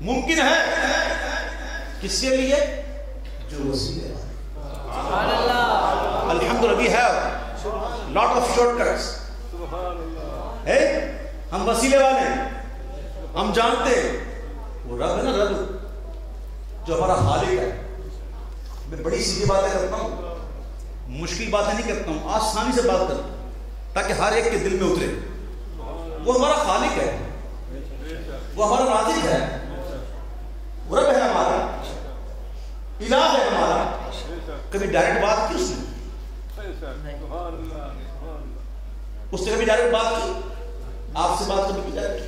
ممکن ہے۔ کس کے لیے؟ جو وسیلے الحمدللہ we have lot of shortcuts ہے، ہم وسیلے والے ہیں، ہم جانتے ہیں وہ رب ہے نا، رب جو ہمارا خالق ہے۔ میں بڑی سیدھی باتیں کرتا ہوں، مشکل باتیں نہیں کرتا ہوں، آسانی سے بات کرتا ہوں تاکہ ہر ایک کے دل میں اترے۔ وہ ہمارا خالق ہے، وہ ہمارا رازق ہے، وہ رب ہے ہمارا، الہ ہے ہمارا۔ کبھی ڈائریکٹ بات کی اس نے کبھی ڈائریکٹ بات کی؟ آپ سے بات کبھی کی ڈائریکٹ؟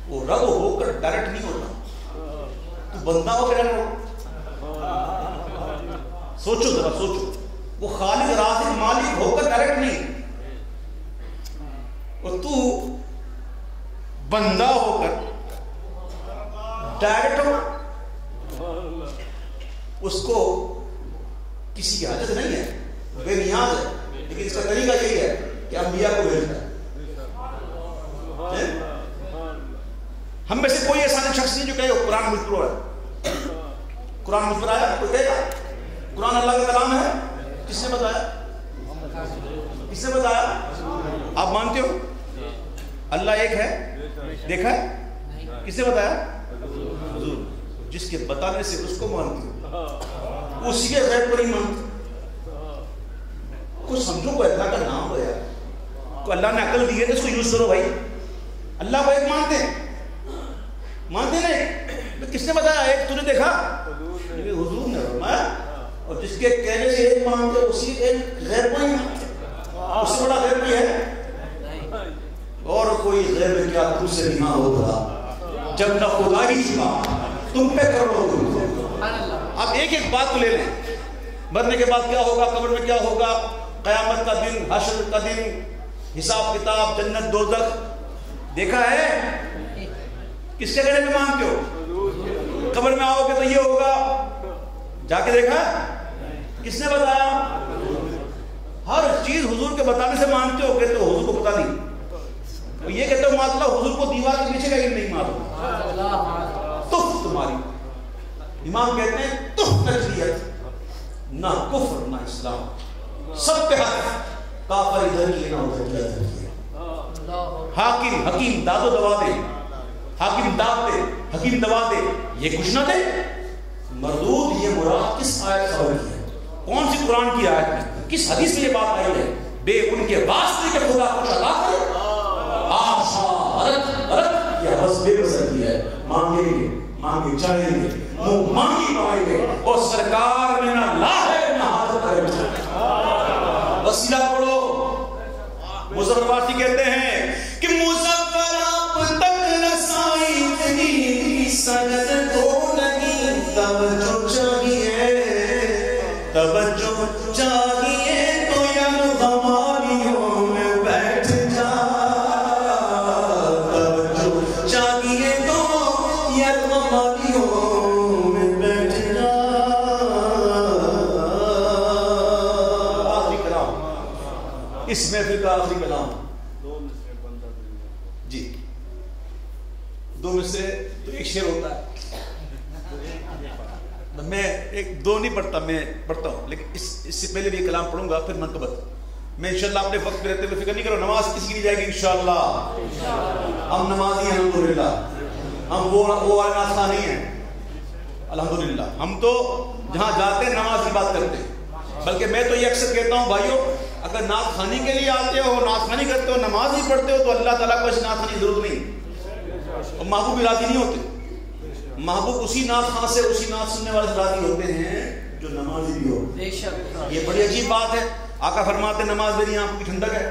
وہ رب ہو کر ڈائریکٹ نہیں ہوتا، تو بندہ ہو کر ڈائریکٹ ہو۔ سوچو ذرا، سوچو، وہ خالق رازق مالک ہو کر ڈائریکٹ نہیں، اور تو بندہ ہو کر ڈائریکٹ ہو۔ اس کو کسی کی حاجت نہیں ہے، بے نیاز ہے، لیکن اس کا طریقہ یہی ہے کہ انبیاء کو بھیجتا ہے۔ ہم میں سے کوئی ایسا شخص نہیں جو کہے قرآن مجھ پر ہے، قرآن مجھ پر آیا، کوئی کہے گا قرآن اللہ کا کلام ہے؟ کس نے بتایا؟ کس نے بتایا؟ آپ مانتے ہو اللہ ایک ہے؟ دیکھا ہے؟ کس نے بتایا؟ حضور۔ جس کے بتانے سے اس کو مانتے ہو، اسی کے غیب کو نہیں مانتے۔ کچھ سمجھو، کوئی اللہ کا نام ہو یار، کو اللہ نے عقل دی ہے تو اس کو یوز کرو بھائی۔ اللہ کو ایک مانتے ہیں، مانتے نہیں؟ کس نے بتایا ایک؟ تو نے دیکھا؟ حضور نے فرمایا، اور جس کے کہنے سے ایک مانتے اسی ایک غیب کو نہیں مانتے۔ اس سے بڑا غیب کوئی ہے؟ اور کوئی غیب کیا تم سے نہ ہوگا جب نہ خدا ہی چھپا تم پہ کرو گے۔ اب ایک ایک بات کو لے لیں، مرنے کے بعد کیا ہوگا، قبر میں کیا ہوگا، قیامت کا دن، حشر کا دن، حساب کتاب، جنت دوزخ، دیکھا ہے؟ کس کے کہنے پہ مانتے ہو؟ قبر میں آؤ گے تو یہ ہوگا، جا کے دیکھا؟ کس نے بتایا؟ ہر چیز حضور کے بتانے سے مانتے ہو، کہتے ہو حضور کو پتا نہیں، اور یہ کہتے ہو مات اللہ حضور کو دیوار کے پیچھے کا علم نہیں معلوم۔ تف تمہاری، امام کہتے ہیں تف تجلیت، نہ کفر نہ اسلام، سب پہ حق، کافر ادھر کی نہ ادھر کی۔ حاکم حکیم داد و دوا دے، حاکم داد دے، حکیم دوا دے، یہ کچھ نہ دے۔ مردود یہ مراد کس آیت خبر کی ہے؟ کون سی قرآن کی آیت میں، کس حدیث میں یہ بات آئی ہے؟ بے ان کے واسطے کہ خدا کچھ عطا کرے، آشا رت یہ بس بے بسر کی ہے۔ مانگیں گے، مانگے چاہیں گے، منہ مانگی پائیں گے، اور سرکار میں نہ لا ہے نہ حاضر کرے۔ وسیلہ پڑھو۔ مظفر فارسی کہتے ہیں کہ مظفر آپ تک رسائی اتنی سند کو نہیں، توجہ چاہیے، توجہ چاہیے تو ید غماریوں میں بیٹھ جا، توجہ چاہیے تو ید غماریوں میں بیٹھ جا۔ آخری کلام، اس محفل کا آخری کلام جی، دو میں سے تو ایک شعر ہوتا ہے، میں ایک دو نہیں پڑھتا، میں پڑھتا ہوں، لیکن اس سے پہلے بھی یہ کلام پڑھوں گا، پھر منقبت میں انشاءاللہ اپنے وقت پہ رہتے ہوئے فکر نہیں کرو، نماز کسی کی نہیں جائے گی انشاءاللہ۔ ہم نمازی ہیں الحمدللہ، ہم وہ والے ناسا نہیں ہیں الحمدللہ، ہم تو جہاں جاتے ہیں نماز کی بات کرتے ہیں۔ بلکہ میں تو یہ اکثر کہتا ہوں بھائیوں، اگر نعت خوانی کے لیے آتے ہو، نعت خوانی کرتے ہو، نماز ہی پڑھتے ہو، تو اللہ تعالیٰ کو اس نعت خوانی کی ضرورت نہیں، اور محبوب بھی راضی نہیں ہوتے۔ محبوب اسی نعت خواں سے، اسی نعت سننے والے سے راضی ہوتے ہیں جو نمازی بھی ہو۔ یہ بڑی عجیب بات ہے۔ آقا فرماتے نماز میری آنکھوں کی ٹھنڈک ہے،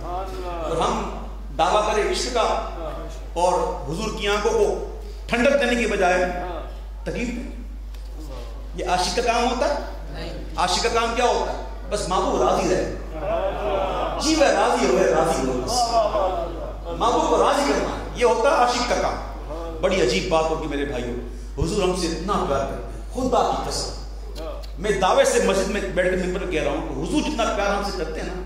اور ہم دعویٰ کریں عشق کا اور حضور کی آنکھوں کو ٹھنڈک دینے کی بجائے تکلیف دیں، یہ عاشق کا کام ہوتا ہے؟ عاشق کا کام کیا ہوتا ہے؟ بس محبوب راضی رہے، جی وہ راضی ہوئے، راضی ہو، بس محبوب کو راضی کرنا، یہ ہوتا ہے عاشق کا کام۔ بڑی عجیب بات ہوگی میرے بھائیوں، حضور ہم سے اتنا پیار کرتے ہیں، خدا کی قسم میں دعوے سے مسجد میں بیٹھ کے ممبر کہہ رہا ہوں کہ حضور جتنا پیار ہم سے کرتے ہیں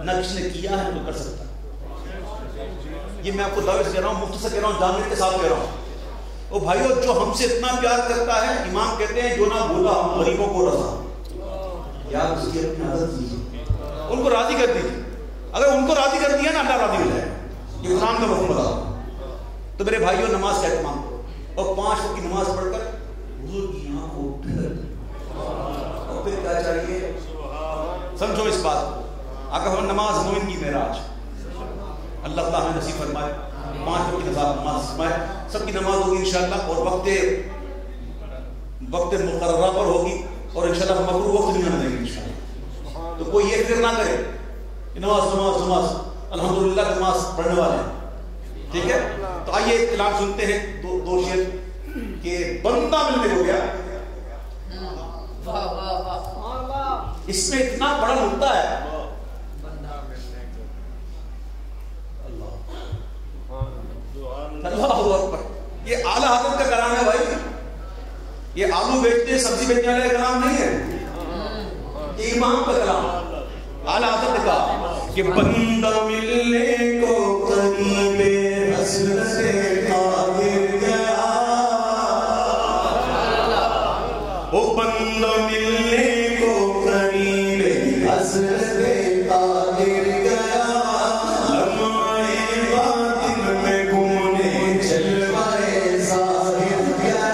نا کسی نے کیا ہے تو کر سکتا. یہ میں آپ کو دعوے سے کہہ رہا ہوں، مختصر کہہ رہا ہوں، جامعیت کے ساتھ کہہ رہا ہوں. او بھائیو، جو ہم سے اتنا پیار کرتا ہے، امام کہتے ہیں جو نہ بولا ہم غریبوں کو رضا، یاد اس کی اپنی عادت دیجیے، ان کو راضی کر دیجیے. اگر ان کو راضی کر دیا نا اللہ راضی ہو جائے. یہ قرآن کا حکم بتا. تو میرے بھائیو نماز کا اہتمام کرو اور 5 وقت کی نماز پڑھ کر حضور کی آنکھ کو ٹھنڈک. اور پھر کیا چاہیے؟ سمجھو اس بات کو. اگر ہم نماز مومن کی معراج، اللہ تعالیٰ ہمیں نصیب فرمائے 5 وقت کی نماز فرمائے. سب کی نماز ہوگی انشاءاللہ اور وقت مقررہ پر ہوگی اور انشاءاللہ مکروہ وقت نہیں آنے دیں گے انشاءاللہ. تو کوئی یہ فکر نہ کرے کہ نماز الحمدللہ نماز پڑھنے والے ہیں، ٹھیک ہے. تو آئیے اعلان سنتے ہیں دو شعر کہ بندہ ملنے کو گیا. اس میں اتنا بڑا نقطہ ہے. اللہ اکبر. یہ اعلیٰ حضرت کا کلام ہے بھائی. یہ آلو بیچتے سبزی بیچنے والے کا کلام نہیں ہے، یہ امام کا کلام. اعلیٰ حضرت کا کہ بندہ ملنے کو قریب حسرت قادر گیا، وہ بندہ ملنے کو قریب حسرت قادر گیا، لمحے باطن میں گمنے جلوائے ظاہر گیا،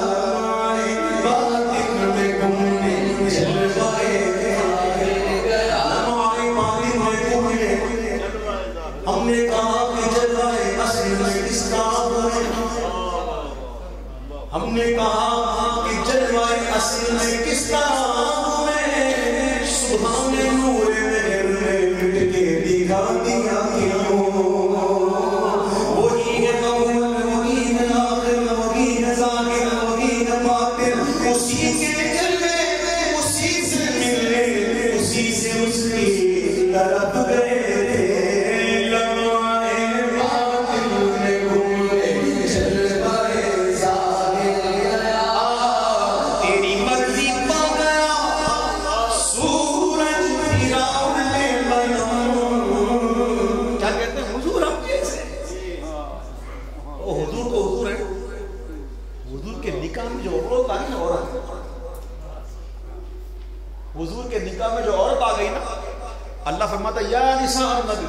لمحے باطن میں گمنے جلوائے ہم نے کہا کہ جلوائے اصل میں کس کام ہے، ہم نے کہا کہ جلوائے اصل میں کس کام ہے، سبحان نور مہر میں مٹ کے دکھا دیا کیوں، وہی ہے اول وہی ہے آخر وہی ہے ظاہر وہی ہے باطن، اسی کے جلوے اسی سے ملے اسی سے اس کی طرف گئے. حضور کے نکاح میں جو عورت آ گئی نا، اللہ فرماتا یا نساء النبی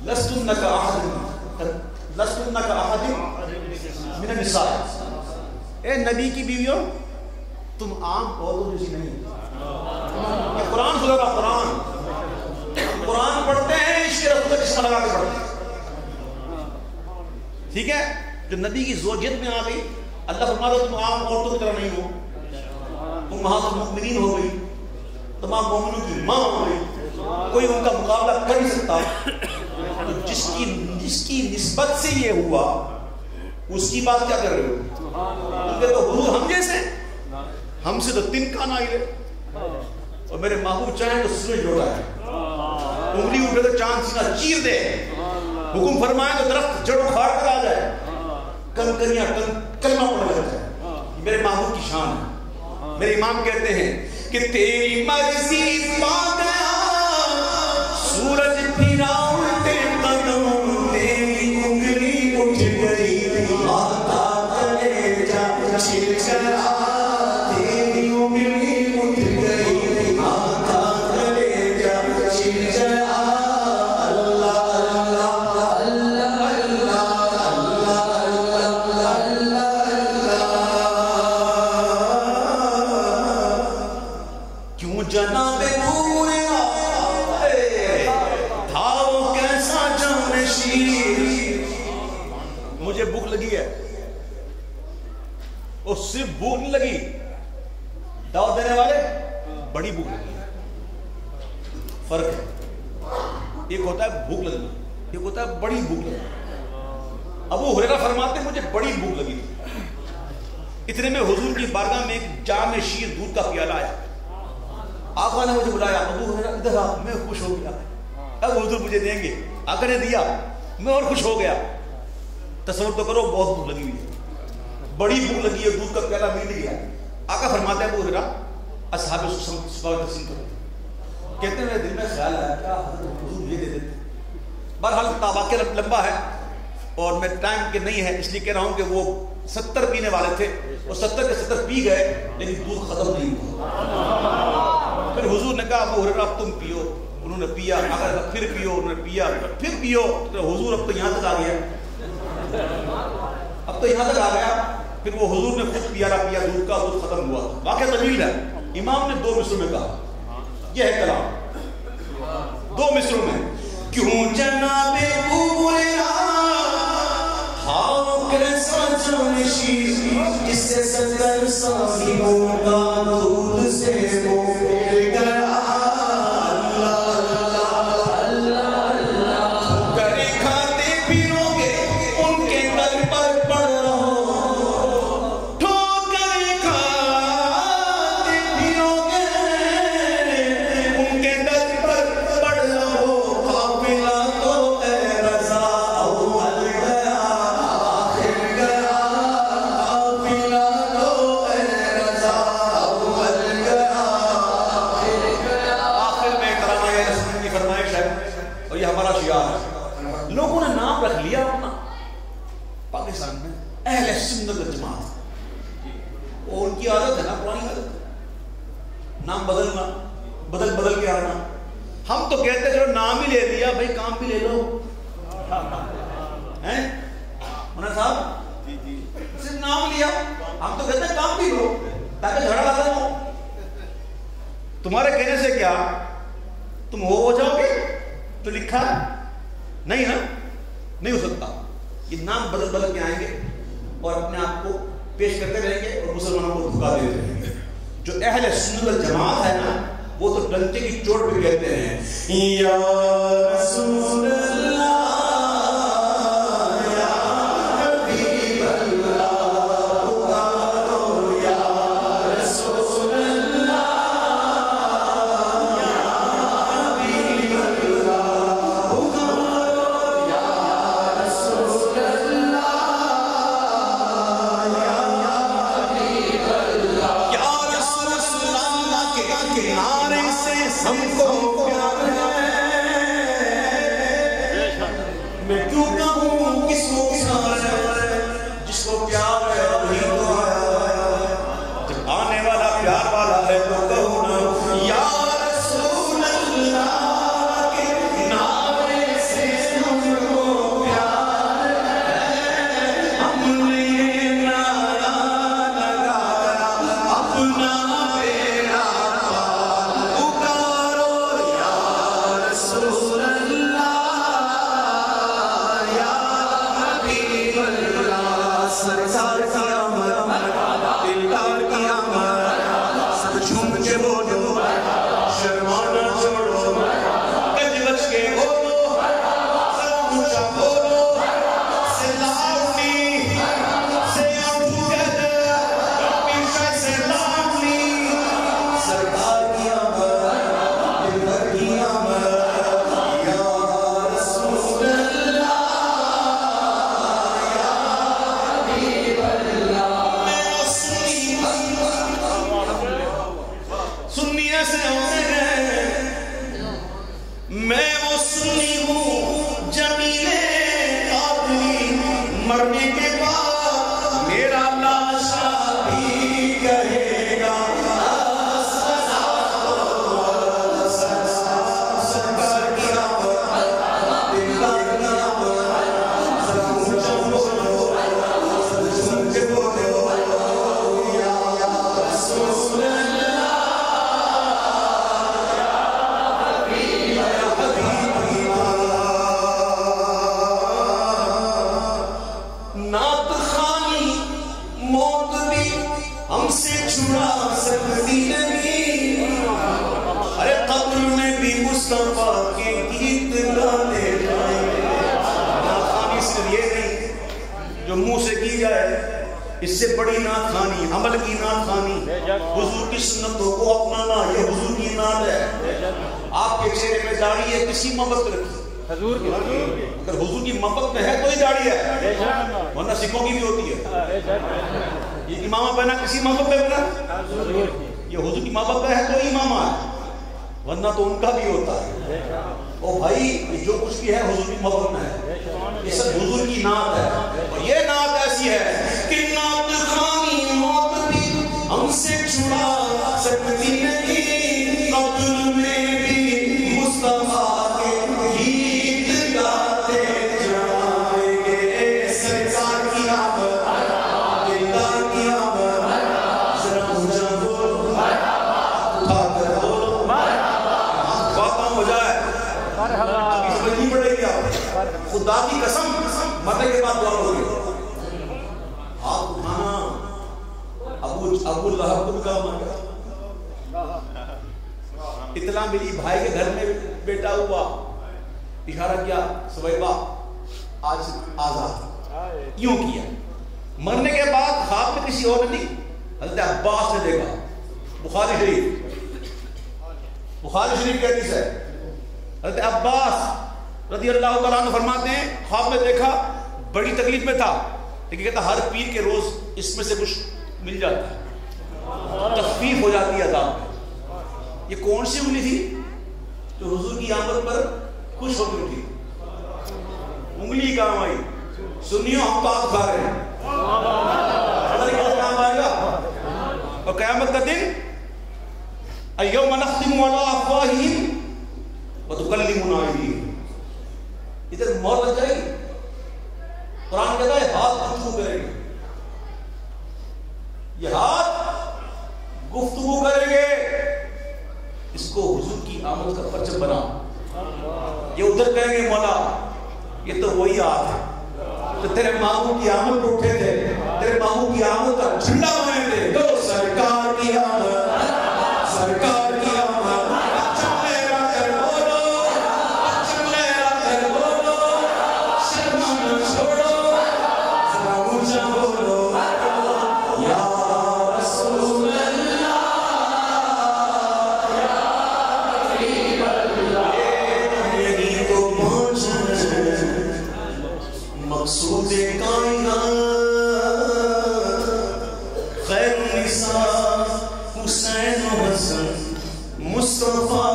لستن کأحد من النساء. اے نبی کی بیویوں تم عام عورتوں جیسی نہیں. یہ قرآن خدا کا قرآن پڑھتے ہیں اس کے رسول کا چشمہ لگا کے پڑھتے ہیں، ٹھیک ہے. جو نبی کی زوجیت میں آ گئی، اللہ فرماتا تم عام عورتوں کی طرح نہیں ہو، امہات المؤمنین ہو گئی، تمام مومنوں کی ماں ہو گئی، کوئی ان کا مقابلہ کر نہیں سکتا. تو جس کی نسبت سے یہ ہوا اس کی بات کیا کر رہے ہو؟ کیونکہ تو حضور ہم جیسے، ہم سے تو تن کا نائل ہے. اور میرے محبوب چاہیں تو سورج لوٹا ہے، انگلی اٹھے تو چاند سینہ چیر دے، حکم فرمائے تو درخت جڑ اکھاڑ کر آ جائے، کنکریاں کلمہ پڑھ لگ جائے. میرے محبوب کی شان ہے. میرے امام کہتے ہیں کہ تیری مرضی پا گیا سورج پھرا الٹے قدم، تیری انگلی اٹھ گئی آتا کلیجہ چھل گیا، تیری انگلی اٹھ گئی آتا کلیجہ چھل گیا. اللہ اللہ اللہ اللہ جناب نور تھا وہ کیسا جانشین. مجھے بھوک لگی ہے، اور صرف بھوک نہیں لگی، دعوت دینے والے بڑی بھوک لگی. فرق ہے، ایک ہوتا ہے بھوک لگنا، ایک ہوتا ہے بڑی بھوک لگنا. ابو ہریرہ فرماتے ہیں مجھے بڑی بھوک لگی تھی، اتنے میں حضور کی بارگاہ میں ایک جام شیر دودھ کا پیالہ آیا. آقا نے مجھے بلایا، ابو ہریرہ ادھر آ. میں خوش ہو گیا، اب حضور مجھے دیں گے. آقا نے دیا، میں اور خوش ہو گیا. تصور تو کرو بہت بھوک لگی ہوئی ہے، بڑی بھوک لگی ہے، دودھ کا پیالہ مل گیا. آقا فرماتے ہیں ابو ہریرہ اصحاب صبح تقسیم کرو. کہتے ہیں میرے دل میں خیال آیا کیا حضرت حضور یہ دے دیتے. بہرحال واقعہ لمبا ہے اور میں ٹائم کے نہیں ہے اس لیے کہہ رہا ہوں کہ وہ 70 پینے والے تھے اور 70 کے 70 پی گئے لیکن دودھ ختم نہیں ہوا. پھر حضور نے کہا ابو ہریرہ اب تم پیو. انہوں نے پیا. اگر پھر پیو. انہوں نے پیا. پھر پیو. تو حضور اب تو یہاں تک آ گیا. اب تو یہاں تک آ گیا. پھر وہ حضور نے خود پیالہ پیا دودھ کا، دودھ ختم ہوا. واقعہ طویل ہے. امام نے 2 مصروں میں کہا. یہ ہے کلام 2 مصروں میں. کیوں جناب ابو ہریرہ ہاں کیسا جانشی جس سے 70 صاحبوں کا دودھ سے مل گیا. لوگوں نے نام رکھ لیا اپنا پاکستان میں اہل سنت والجماعت. اور ان کی عادت ہے نا، پرانی عادت ہے نام بدلنا، بدل کے آنا. ہم تو کہتے ہیں چلو نام ہی لے لیا بھائی کام بھی لے لو. مولانا صاحب صرف نام لیا، ہم تو کہتے ہیں کام بھی لو تاکہ جھگڑا لگا ہو. تمہارے کہنے سے کیا تم ہو جاؤ گے تو لکھا نہیں نا، نہیں ہو سکتا. یہ نام بدل کے آئیں گے اور اپنے آپ کو پیش کرتے رہیں گے اور مسلمانوں کو دھوکا دیتے رہیں گے. جو اہل سنت والجماعت ہے نا وہ تو ڈنڈے کی چوٹ پہ کہتے ہیں یا رسول اللہ اس سے بڑی نعت خوانی عمل کی نعت خوانی حضور کی سنتوں کو اپنانا یہ حضور کی نعت ہے. آپ کے چہرے میں داڑھی ہے کسی محبت رکھی حضور کی، اگر حضور کی محبت میں ہے تو ہی داڑھی ہے. ورنہ سکھوں کی بھی ہوتی ہے. یہ امامہ پہنا کسی ماں باپ پہ بنا, یہ حضور کی ماں باپ کا ہے تو امامہ ہے, ورنہ تو ان کا بھی ہوتا ہے. او بھائی یہ جو کچھ بھی ہے حضور کی محبت میں ہے, یہ سب حضور کی نعت ہے. اور یہ نعت ایسی ہے کہ نعت خوانی موت بھی ہم سے چھڑا سکتی نہیں, قبر میں بھی مصطفیٰ کے گیت گاتے جائیں گے. سرکار کی آمد, دلدار کی آمد, ذرا اونچا بولو, اٹھا کر بولو, باتاں ہو جائے. ابھی سمجھ نہیں پڑے گی آپ, خدا کی قسم مرنے کے بعد دعا ہوگی. ہاتھ اٹھانا ابو لہب کو بھی کام آگا. اطلاع ملی بھائی کے گھر میں بیٹا ہوا, اشارہ کیا سویبہ آج آزاد, یوں کیا. مرنے کے بعد خواب میں کسی اور نے نہیں, حضرت عباس نے دیکھا. بخاری شریف کی حدیث ہے. حضرت عباس رضی اللہ تعالیٰ عنہ فرماتے ہیں خواب میں دیکھا, بڑی تکلیف میں تھا, لیکن کہتا ہر پیر کے روز اس میں سے کچھ مل جاتا ہے, تخفیف ہو جاتی ہے عذاب میں. یہ کون سی انگلی تھی جو حضور کی آمد پر خوش ہو گئی تھی؟ انگلی کام آئی. سنیو ہم تو آپ کھا رہے ہیں, پتہ نہیں کیسے کام آئے گا. اور قیامت کا دن اليوم نختم علی افواہہم وتکلمنا ایدیہم, ادھر مہر لگ جائے گی. قرآن کہتا ہے ہاتھ گفتگو کریں گے, یہ ہاتھ گفتگو کریں گے. اس کو حضور کی آمد کا پرچم بنا. یہ ادھر کہیں گے مولا یہ تو وہی ہاتھ ہے تو تیرے ماموں کی آمد پر اٹھے تھے, تیرے ماموں کی آمد کا جھنڈا بنے تھے. تو سرکار کی آمد, سرکار کی آمد, اچھا میرا کر بولو, اچھا میرا کر بولو, شرما نہ چھوڑو, ذرا اونچا بولو, یا رسول اللہ, یا حبیب اللہ. یہی تو پہنچ مقصود کائنات, خیر النساء حسین و حسن مصطفیٰ